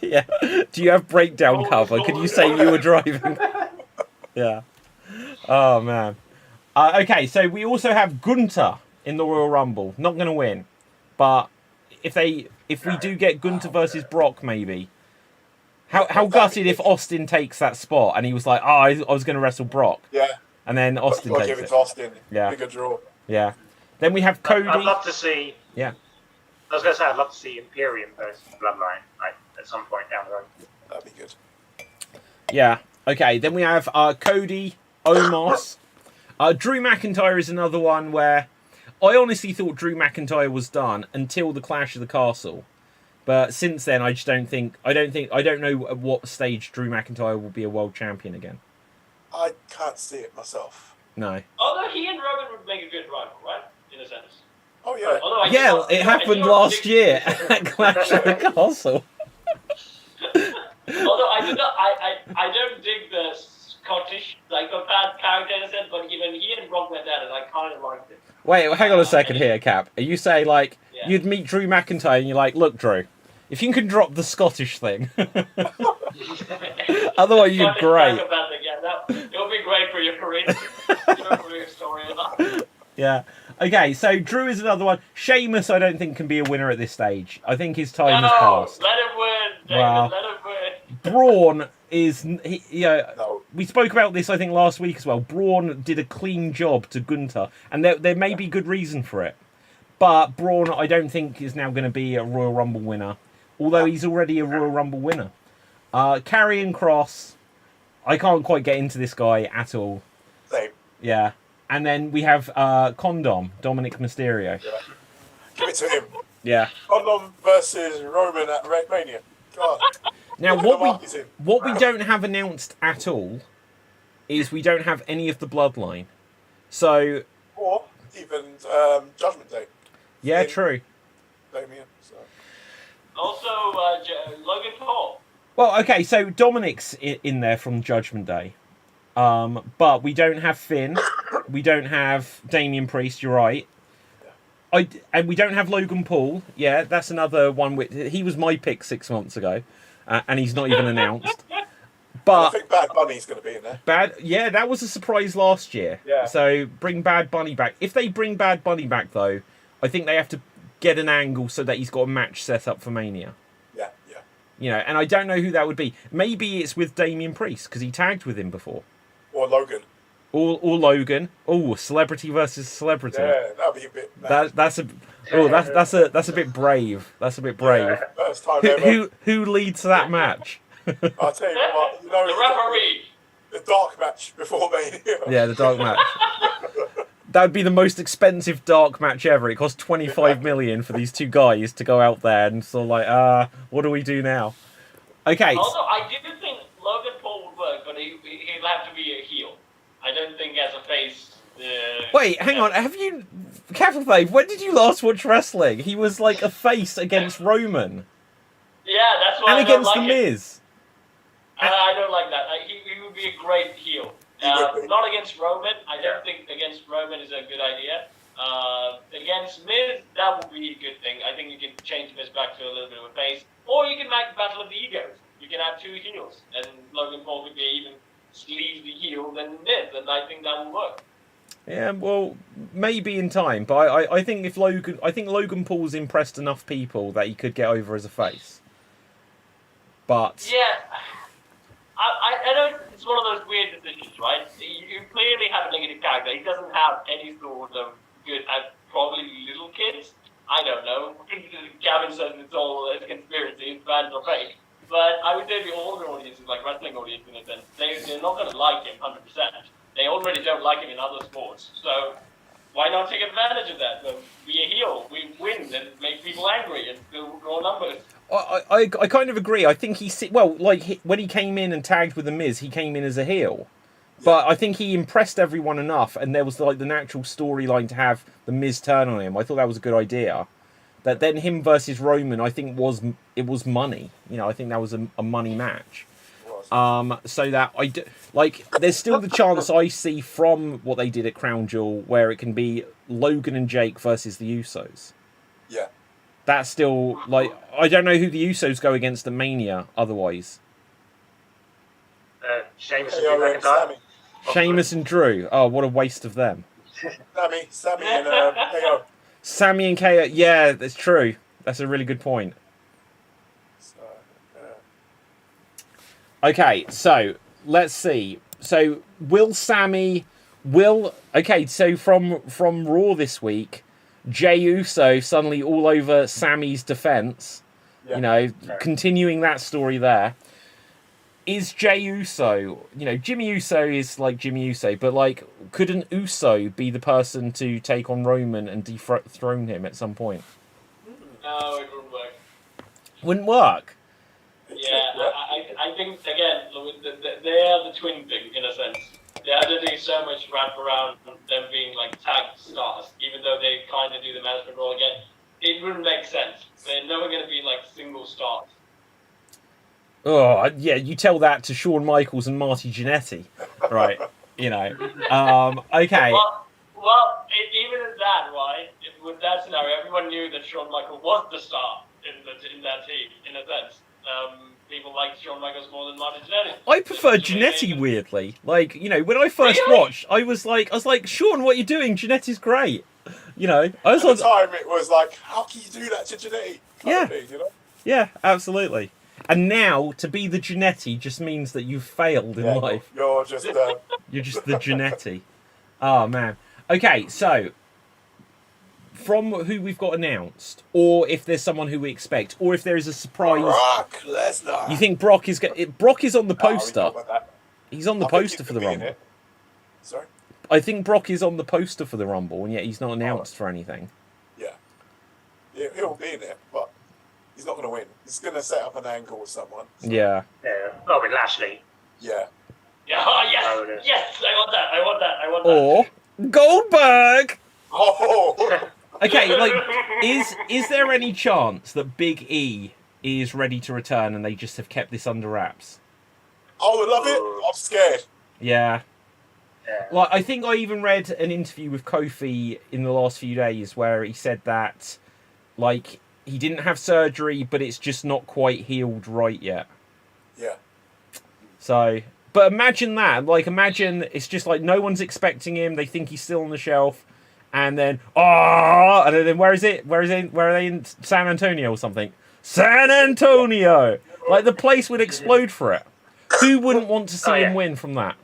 Yeah. Do you have breakdown cover? Could you say you were driving? Yeah. Oh, man. Okay, so we also have Gunther in the Royal Rumble. Not going to win. But if we do get Gunther versus Brock, maybe... How gutted if Austin takes that spot and he was like, I was going to wrestle Brock. Yeah. And then Austin takes give it it. to Austin. Yeah. Bigger draw. Yeah. Then we have Cody. I'd love to see... Yeah. I was going to say, I'd love to see Imperium versus Bloodline at some point down the road. That'd be good. Yeah. Okay, then we have Cody, Omos. Drew McIntyre is another one where I honestly thought Drew McIntyre was done until the Clash of the Castle. But since then, I don't know at what stage Drew McIntyre will be a world champion again. I can't see it myself. No. Although he and Roman would make a good rival, right? In a sense. Oh, yeah. Although It happened last year at Clash of the Castle. Although I don't dig the Scottish psychopath character in a sense, but even he and Brock went at it, I kind of liked it. Wait, hang on a second here, Cap. Are you saying, like, you'd meet Drew McIntyre and you're like, look, Drew, if you can drop the Scottish thing, otherwise you're great. It'll be great for your career. Your career story. Yeah. Okay, so Drew is another one. Sheamus, I don't think, can be a winner at this stage. I think his time has passed. Let him win, David. Wow. Let him win. Braun is, No. we spoke about this I think last week as well. Braun did a clean job to Gunther, and there may be good reason for it. But Braun, I don't think is now going to be a Royal Rumble winner, although he's already a Royal Rumble winner. Karrion Kross, I can't quite get into this guy at all. Same. Yeah. And then we have Condom, Dominic Mysterio. Yeah. Give it to him. Yeah. Condom versus Roman at Mania. God. Now, Look at the marketing. what we don't have announced at all is we don't have any of the bloodline. So, Or even Judgment Day. yeah, In true. Damien. So. Also, Logan Paul. Well, okay, so Dominic's in there from Judgment Day. But we don't have Finn. We don't have Damian Priest, you're right. And we don't have Logan Paul. Yeah, that's another one. He was my pick 6 months ago. And he's not even announced. I But think Bad Bunny's going to be in there. yeah, that was a surprise last year. Yeah. So bring Bad Bunny back. If they bring Bad Bunny back, though, I think they have to get an angle so that he's got a match set up for Mania. Yeah. And I don't know who that would be. Maybe it's with Damian Priest because he tagged with him before. Or Logan. Or Logan. Oh, celebrity versus celebrity. Yeah, that'll be a bit mad. That's a bit brave. That's a bit brave. Yeah, first time ever. Who leads that match? I'll tell you what, The referee. The dark match before Mania. Yeah, the dark match. That would be the most expensive dark match ever. It cost 25 million for these two guys to go out there and sort of like, what do we do now? Okay. Also, I do think Logan Paul would work, but he'll have to be a heel. I don't think as a face. Wait, hang on. Have you, Capital Dave? When did you last watch wrestling? He was like a face against Roman Yeah, that's why and I don't against like the it. Miz. I don't like that. He would be a great heel. He would be. Not against Roman. I don't think against Roman is a good idea. Against Miz, that would be a good thing. I think you can change Miz back to a little bit of a face. Or you can make Battle of the Egos. You can have two heels. And Logan Paul could be even sleazy heel than Miz. And I think that would work. Yeah, well, maybe in time, but I think Logan Paul's impressed enough people that he could get over as a face. But Yeah. I don't. It's one of those weird decisions, right? You clearly have a negative character. He doesn't have any sort of good. Probably little kids. I don't know. Gavin says it's all a conspiracy. It's fans are fake. But I would say the older audiences, like wrestling audience in a sense, they're not going to like him 100%. They already don't like him in other sports. So why not take advantage of that? So be a heel. We win and make people angry and still draw numbers. I kind of agree. I think when he came in and tagged with the Miz, he came in as a heel. But I think he impressed everyone enough, and there was like the natural storyline to have the Miz turn on him. I thought that was a good idea. That then him versus Roman, I think was money. I think that was a money match. So that there's still the chance I see from what they did at Crown Jewel, where it can be Logan and Jake versus the Usos. Yeah. That's still I don't know who the Usos go against at Mania otherwise. Sheamus KO and and McIntyre. Sammy. Sheamus and Drew. Oh, what a waste of them. Sammy and KO. Sammy and KO. Yeah, that's true. That's a really good point. So, Okay, so let's see. So so from Raw this week, Jey Uso suddenly all over Sammy's defense. yeah. Continuing that story there. Is Jey Uso, Jimmy Uso is like Jimmy Uso, but could an Uso be the person to take on Roman and dethrone him at some point? No, it wouldn't work. Wouldn't work. Yeah, I think, again, they are the twin thing, in a sense. They are doing so much wrap around them being tag stars, even though they kind of do the management role again. It wouldn't make sense. They're never going to be single stars. Oh, yeah, you tell that to Shawn Michaels and Marty Jannetty. Right, okay. Well, even in that, right, with that scenario, everyone knew that Shawn Michaels was the star in that team, in a sense. People liked Shawn Michaels more than Marty Jannetty. I prefer Jannetty, weirdly. When I first watched, I was like, Shawn, what are you doing? Jannetty's great. I was At the time, it was how can you do that to Jannetty? Yeah. Thing, Yeah, absolutely. And now to be the Janetti just means that you've failed in life. You're just You're just the Janetti. Oh man. Okay, so from who we've got announced, or if there's someone who we expect, or if there is a surprise. Brock Lesnar. You think Brock is Brock is on the No, we poster? know about that. He's on the I think poster he for could the be in Rumble. it. Sorry. I think Brock is on the poster for the Rumble, and yet he's not announced for anything. Yeah. He'll be in it, but he's not going to win. He's going to set up an angle with someone. So, Yeah. Yeah, well, with Lashley. Yeah. Yeah, yes, I want that. Or Goldberg. Oh. Okay, like, is there any chance that Big E is ready to return and they just have kept this under wraps? I would love it. I'm scared. Yeah. Yeah. Like, I think I even read an interview with Kofi in the last few days where he said that, like, he didn't have surgery, but it's just not quite healed right yet. Yeah. So, but imagine that. Like, imagine it's just like no one's expecting him. They think he's still on the shelf. And then, and then where is it? Where are they in San Antonio or something? San Antonio! Like, the place would explode for it. Who wouldn't want to see him win from that?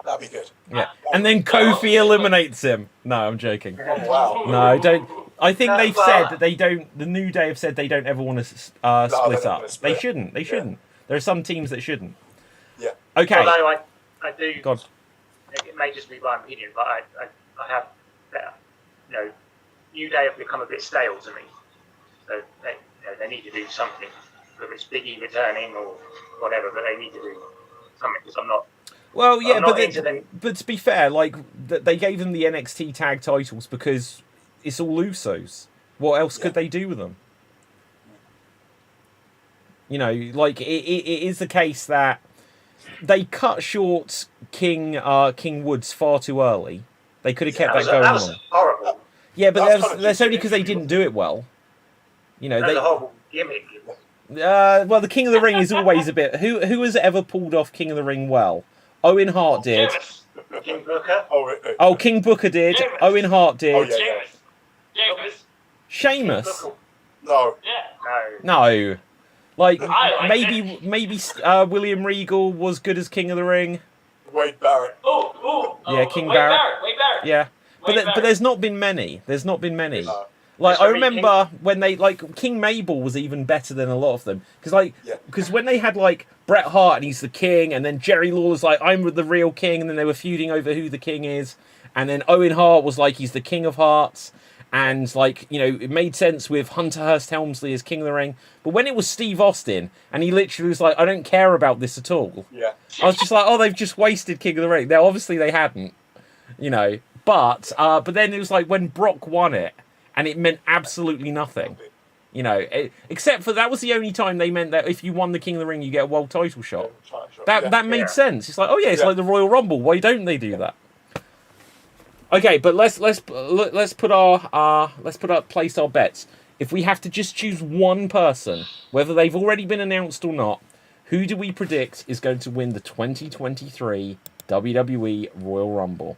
That'd be good. Yeah. And then Kofi eliminates him. No, I'm joking. Oh, wow. No, don't. I think No, they've well- said that they don't. The New Day have said they don't ever want to split they don't up. wanna split. They shouldn't. They shouldn't. There are some teams that shouldn't. Yeah. Okay. Although I do. God. It may just be my opinion, but I have, New Day have become a bit stale to me. So they need to do something. Whether it's Big E returning or whatever, but they need to do something because I'm not. Well, yeah, I'm but not into them. but to be fair, like they gave them the NXT tag titles because it's all Usos. What else could they do with them? You know, like it is the case that they cut short King Woods far too early. They could have kept that going That was on. horrible. Yeah, but That was kind of that's only just- because they didn't do it well. You know, That was a horrible gimmick. well, the King of the Ring is always a bit. Who has ever pulled off King of the Ring well? Owen Hart did. James. King Booker. Oh, really? Oh, King Booker did. James. Owen Hart did. Oh, yeah. James. Sheamus. Booker. No. Yeah. No. No. Like I like maybe William Regal was good as King of the Ring. Wade Barrett. Yeah, King Wade Barrett. Wade Barrett. Yeah, Wade but Barrett. there's not been many. There's not been many. No. Like There's I so many remember when they like King Mabel was even better than a lot of them because when they had like Bret Hart and he's the king, and then Jerry Lawler's like I'm the real king, and then they were feuding over who the king is, and then Owen Hart was like he's the King of Hearts, and like it made sense with Hunter Hearst Helmsley as King of the Ring, but when it was Steve Austin and he literally was like I don't care about this at all, Yeah. I was just like oh they've just wasted King of the Ring. Now obviously they hadn't, but then it was like when Brock won it. And it meant absolutely nothing, except for that was the only time they meant that if you won the King of the Ring, you get a world title shot. That made sense. It's like, oh yeah, it's like the Royal Rumble. Why don't they do that? Okay, but let's place our bets. If we have to just choose one person, whether they've already been announced or not, who do we predict is going to win the 2023 WWE Royal Rumble?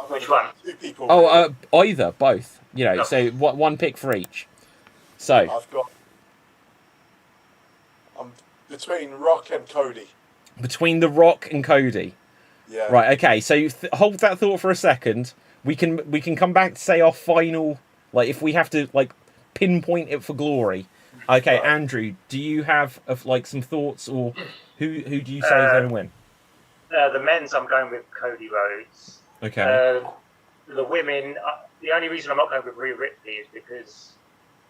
Which one? Two people. Oh, either, both. So one pick for each. So I've got. I'm between Rock and Cody. between The Rock and Cody. Yeah. Right. Okay. So hold that thought for a second. We can come back to say our final. Like if we have to pinpoint it for glory. Okay, Andrew, do you have some thoughts, or who do you say is going to win? The men's, I'm going with Cody Rhodes. Okay. The women, the only reason I'm not going with Rhea Ripley is because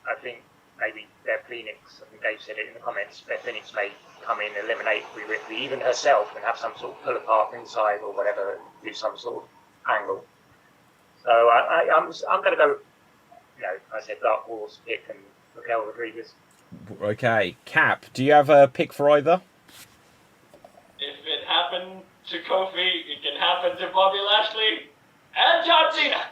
I think maybe Beth Phoenix, I think Dave said it in the comments, Beth Phoenix may come in, eliminate Rhea Ripley, even herself, and have some sort of pull apart inside or whatever, do some sort of angle. So I'm going to go, I said Dark Horse pick and Raquel Rodriguez. Okay, Cap, do you have a pick for either? If it happened to Kofi, it can happen to Bobby Lashley and John Cena.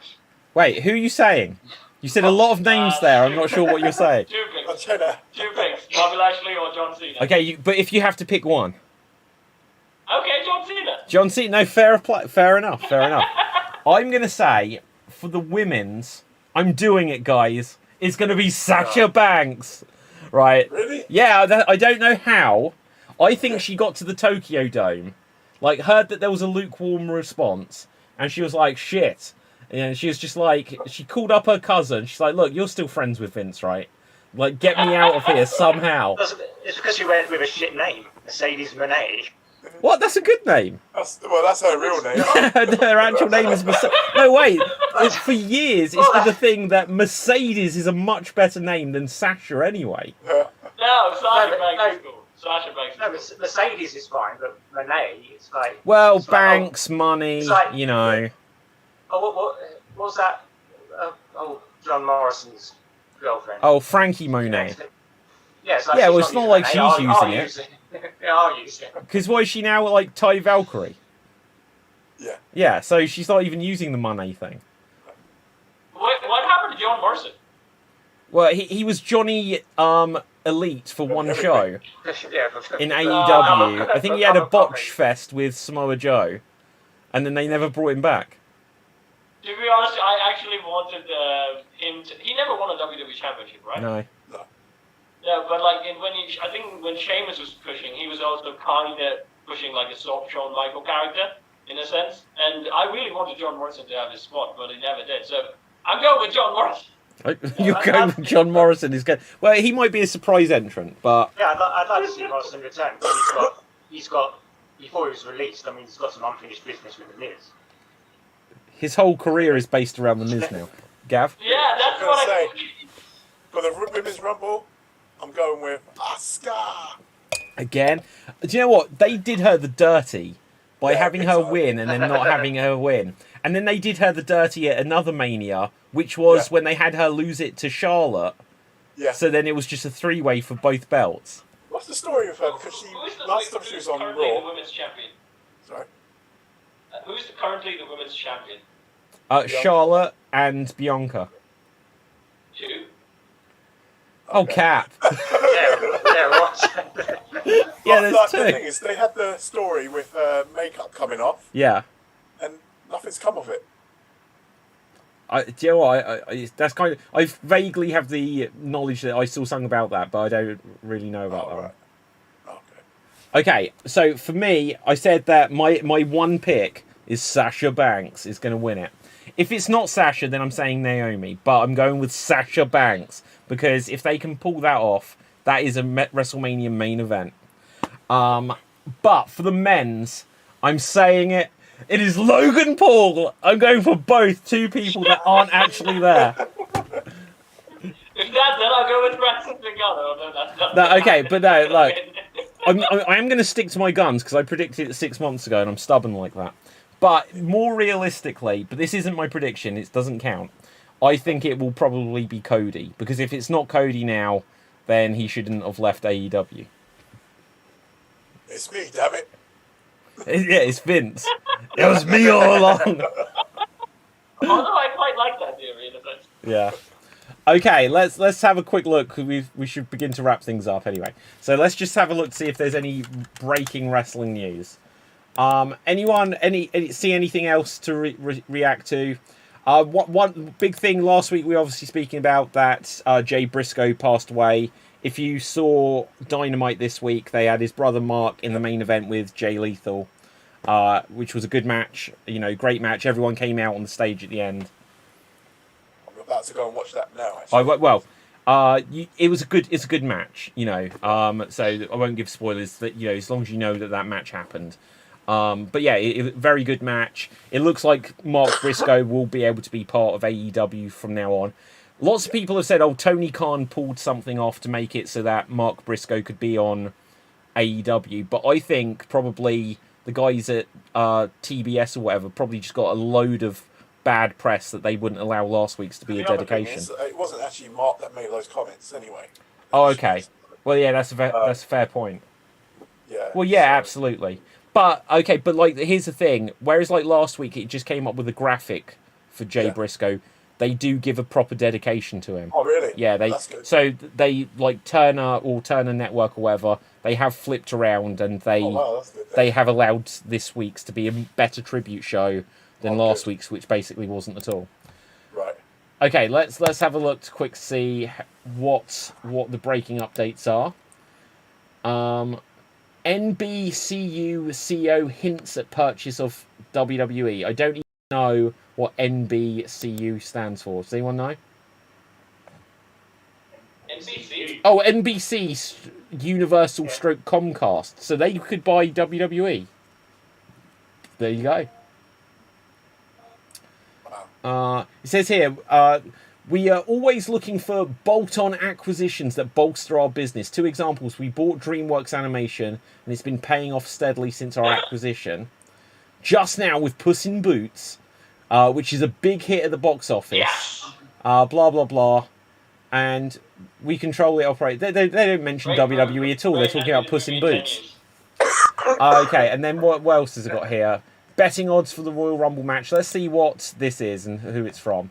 Wait, who are you saying? You said a lot of names there. I'm not sure what you're saying. Two picks. Jenna. Two picks. Bobby Lashley or John Cena. Okay, but if you have to pick one, Okay, John Cena. John Cena. No, fair enough. I'm gonna say for the women's, I'm doing it, guys. It's gonna be Sasha Banks. right? Really? Yeah, I don't know how. I think she got to the Tokyo Dome, like heard that there was a lukewarm response, and she was like, "Shit." And she was just like, she called up her cousin. She's like, "Look, you're still friends with Vince, right? Like, get me out of here somehow." It's because she went with a shit name, Mercedes Monet. What? That's a good name. That's her real name. Her actual name is Mercedes. No, wait. For years, it's been the thing that Mercedes is a much better name than Sasha anyway. No, Sasha Banks no. is cool. Sasha Banks is No, cool. Mercedes is fine, but Monet, it's like... Well, it's banks, money, it's like- you know. what was that? John Morrison's girlfriend. Oh, Frankie Monet. Yeah, it's like Yeah, she's well, it's not like Monet. she's using it. Use it. Yeah, I'll use it. Because why is she now like Ty Valkyrie? Yeah. Yeah, so she's not even using the money thing. What happened to John Morrison? Well, he was Johnny Elite for one show Yeah, in AEW. I think he had a botch fest with Samoa Joe, and then they never brought him back. To be honest, I actually wanted him to... He never won a WWE Championship, right? No. Yeah, but like I think when Sheamus was pushing, he was also kind of pushing like a soft Shawn Michael character in a sense. And I really wanted John Morrison to have his spot, but he never did. So I'm going with John Morrison. You're going with John Morrison. Is good. Well, he might be a surprise entrant, but yeah, I'd like to see Morrison return. He's got before he was released. I mean, he's got some unfinished business with the Miz. his whole career is based around the Miz now. Gav? Yeah, that's what I say, for the Women's Rumble, I'm going with Asuka. Again, do you know what? They did her the dirty by Yeah, having big her time. win and then not having her win. And then they did her the dirty at another Mania, which was when they had her lose it to Charlotte. Yeah. So then it was just a three-way for both belts. What's the story with her? Because last time she was on currently the Raw. women's champion? Sorry. Who's currently the women's champion? Charlotte and Bianca. Two. Oh, Cap. Yeah, what? Yeah, there's The two. thing is, they had the story with makeup coming off, Yeah. and nothing's come of it. Do you know what? That's kind of. I vaguely have the knowledge that I saw something about that, but I don't really know about that one. Okay. Okay, so for me, I said that my one pick is Sasha Banks is going to win it. If it's not Sasha, then I'm saying Naomi, but I'm going with Sasha Banks because if they can pull that off, that is a WrestleMania main event. But for the men's, I'm saying it. It is Logan Paul. I'm going for both, two people that aren't actually there. If that, then I'll go with Francis Ngannou. No, that's not. No, okay, but no, like, I am going to stick to my guns because I predicted it 6 months ago and I'm stubborn like that. But more realistically, but this isn't my prediction, it doesn't count. I think it will probably be Cody because if it's not Cody now, then he shouldn't have left AEW. It's me, damn it. Yeah, it's Vince. It was me all along. Although I quite like that theory in a sense. Yeah. Okay, let's have a quick look. We should begin to wrap things up anyway. So let's just have a look to see if there's any breaking wrestling news. Anyone see anything else to react to? One big thing last week we were obviously speaking about that Jay Briscoe passed away. If you saw Dynamite this week, they had his brother Mark in the main event with Jay Lethal, which was a good match. You know, great match. Everyone came out on the stage at the end. I'm about to go and watch that now, actually. It was a good match. You know, so I won't give spoilers. That you know, as long as you know that match happened. But yeah, it very good match. It looks like Mark Briscoe will be able to be part of AEW from now on. Lots of people have said, "Oh, Tony Khan pulled something off to make it so that Mark Briscoe could be on AEW." But I think probably the guys at TBS or whatever probably just got a load of bad press that they wouldn't allow last week's to be a dedication. It wasn't actually Mark that made those comments anyway. Oh, okay. Well, yeah, that's a fair point. Yeah. Well, yeah, absolutely. But okay, but like here's the thing. Whereas like last week, it just came up with a graphic for Jay Briscoe. They do give a proper dedication to him. Oh, really? Yeah, That's good. so they like Turner Network or whatever. They have flipped around and Oh, wow, that's good. they have allowed this week's to be a better tribute show than last Good. week's, which basically wasn't at all. Right. Okay, let's have a look to quick see what the breaking updates are. NBCU CEO hints at purchase of WWE. I don't even know what NBCU stands for. Does anyone know? NCC. Oh, NBC Universal Stroke Comcast. So they could buy WWE. There you go. It says here, we are always looking for bolt-on acquisitions that bolster our business. 2 examples. We bought DreamWorks Animation, and it's been paying off steadily since our acquisition. Just now with Puss in Boots, which is a big hit at the box office. Yes. Blah, blah, blah. And we control the operate. They don't mention WWE at all. They're talking about Puss in Boots. Okay, and then what else has it got here? Betting odds for the Royal Rumble match. Let's see what this is and who it's from.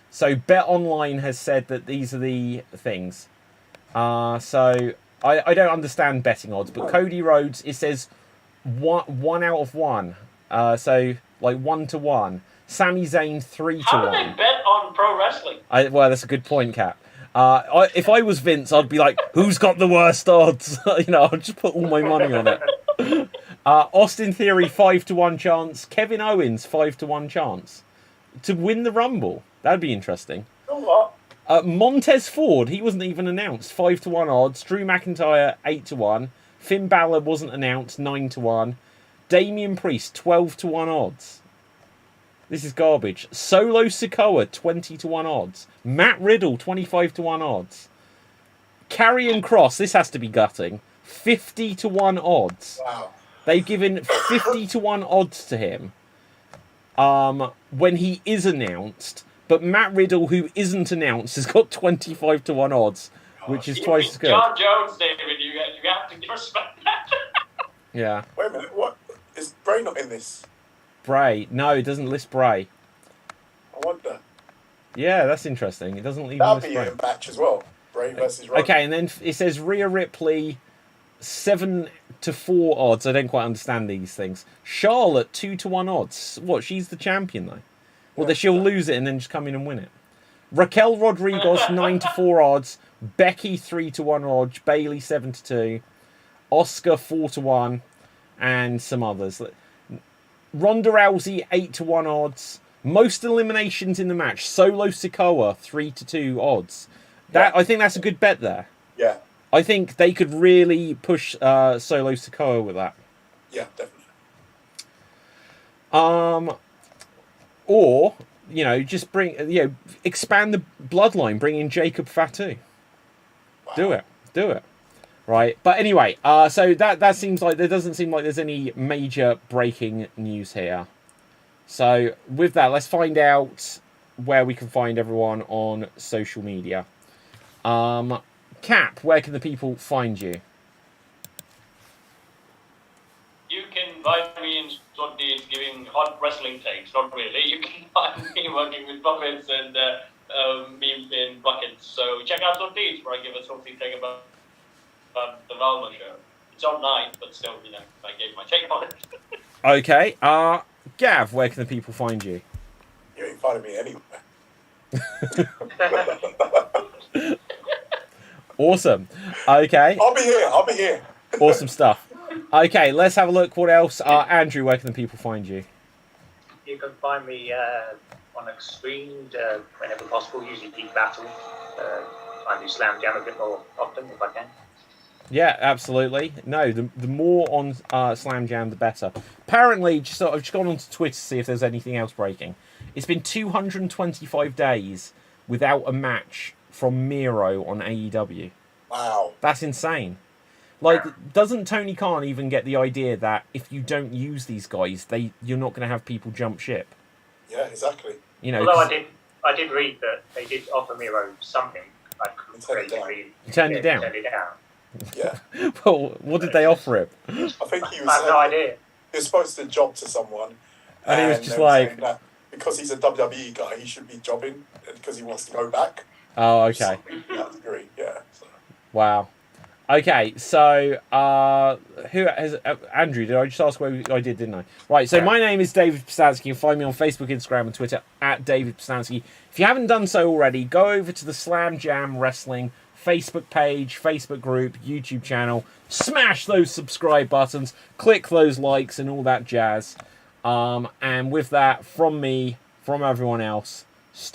So Bet Online has said that these are the things. So I don't understand betting odds, but Cody Rhodes, it says one out of 1. So like 1 to 1. Sami Zayn 3 to 1. How do they bet on pro wrestling? Well, that's a good point, Cap. If I was Vince, I'd be like, who's got the worst odds? I'd just put all my money on it. Austin Theory 5 to 1 chance. Kevin Owens 5 to 1 chance to win the Rumble. That'd be interesting. Montez Ford, he wasn't even announced. 5 to 1 odds. Drew McIntyre 8 to 1. Finn Balor wasn't announced. 9 to 1. Damian Priest 12 to 1 odds. This is garbage. Solo Sikoa 20 to 1 odds. Matt Riddle 25 to 1 odds. Karrion Kross, this has to be gutting. 50 to 1 odds. Wow. They've given 50 to 1 odds to him when he is announced. But Matt Riddle, who isn't announced, has got 25 to 1 odds, which is twice as good. John Jones, David, you have to respect that. Yeah. Wait a minute, what? Is Bray not in this? Bray. No, it doesn't list Bray. I wonder. Yeah, that's interesting. It doesn't even That'll list be Bray. a match as well. Bray versus Roman. Okay, and then it says Rhea Ripley 7 to 4 odds. I don't quite understand these things. Charlotte 2 to 1 odds. What? She's the champion though. Well, then she'll lose it and then just come in and win it. Raquel Rodriguez 9 to 4 odds. Becky 3 to 1 odds. Bailey 7 to 2. Oscar 4 to 1, and some others. Ronda Rousey 8 to 1 odds. Most eliminations in the match. Solo Sikoa 3 to 2 odds. I think that's a good bet there. Yeah. I think they could really push Solo Sikoa with that. Yeah, definitely. Or just expand the bloodline. Bring in Jacob Fatu. Wow. Do it. Right, but anyway, so that seems like there doesn't seem like there's any major breaking news here. So with that, let's find out where we can find everyone on social media. Cap, where can the people find you? You can find me in Short Deeds giving hot wrestling takes. Not really. You can find me working with puppets and me in buckets. So check out Short Deeds where I give a salty take about the Velma show. It's on 9, but still, I gave my take on it. Okay. Gav, where can the people find you? You ain't finding me anywhere. Awesome. Okay. I'll be here. Awesome stuff. Okay, let's have a look. What else? Andrew, where can the people find you? You can find me on Extreme whenever possible, usually Deep Battle. I do Slam Jam a bit more often if I can. Yeah, absolutely. No, the more on Slam Jam, the better. Apparently, I've just gone onto Twitter to see if there's anything else breaking. It's been 225 days without a match from Miro on AEW. Wow. That's insane. Doesn't Tony Khan even get the idea that if you don't use these guys, you're not going to have people jump ship? Yeah, exactly. Although I did read that they did offer Miro something. I couldn't Turn it down. Yeah. Well, what did they offer him? I think he was. I have no idea. He was supposed to job to someone, and he was just like, that because he's a WWE guy, he should be jobbing because he wants to go back. Oh, okay. I agree. Yeah. So. Wow. Okay, so who has Andrew? Did I just ask where I did, didn't I? Right. So my name is David Postansky. You can find me on Facebook, Instagram, and Twitter at David Postansky. If you haven't done so already, go over to the Slam Jam Wrestling Facebook page, Facebook group, YouTube channel. Smash those subscribe buttons, click those likes, and all that jazz. And with that, from me, from everyone else, stay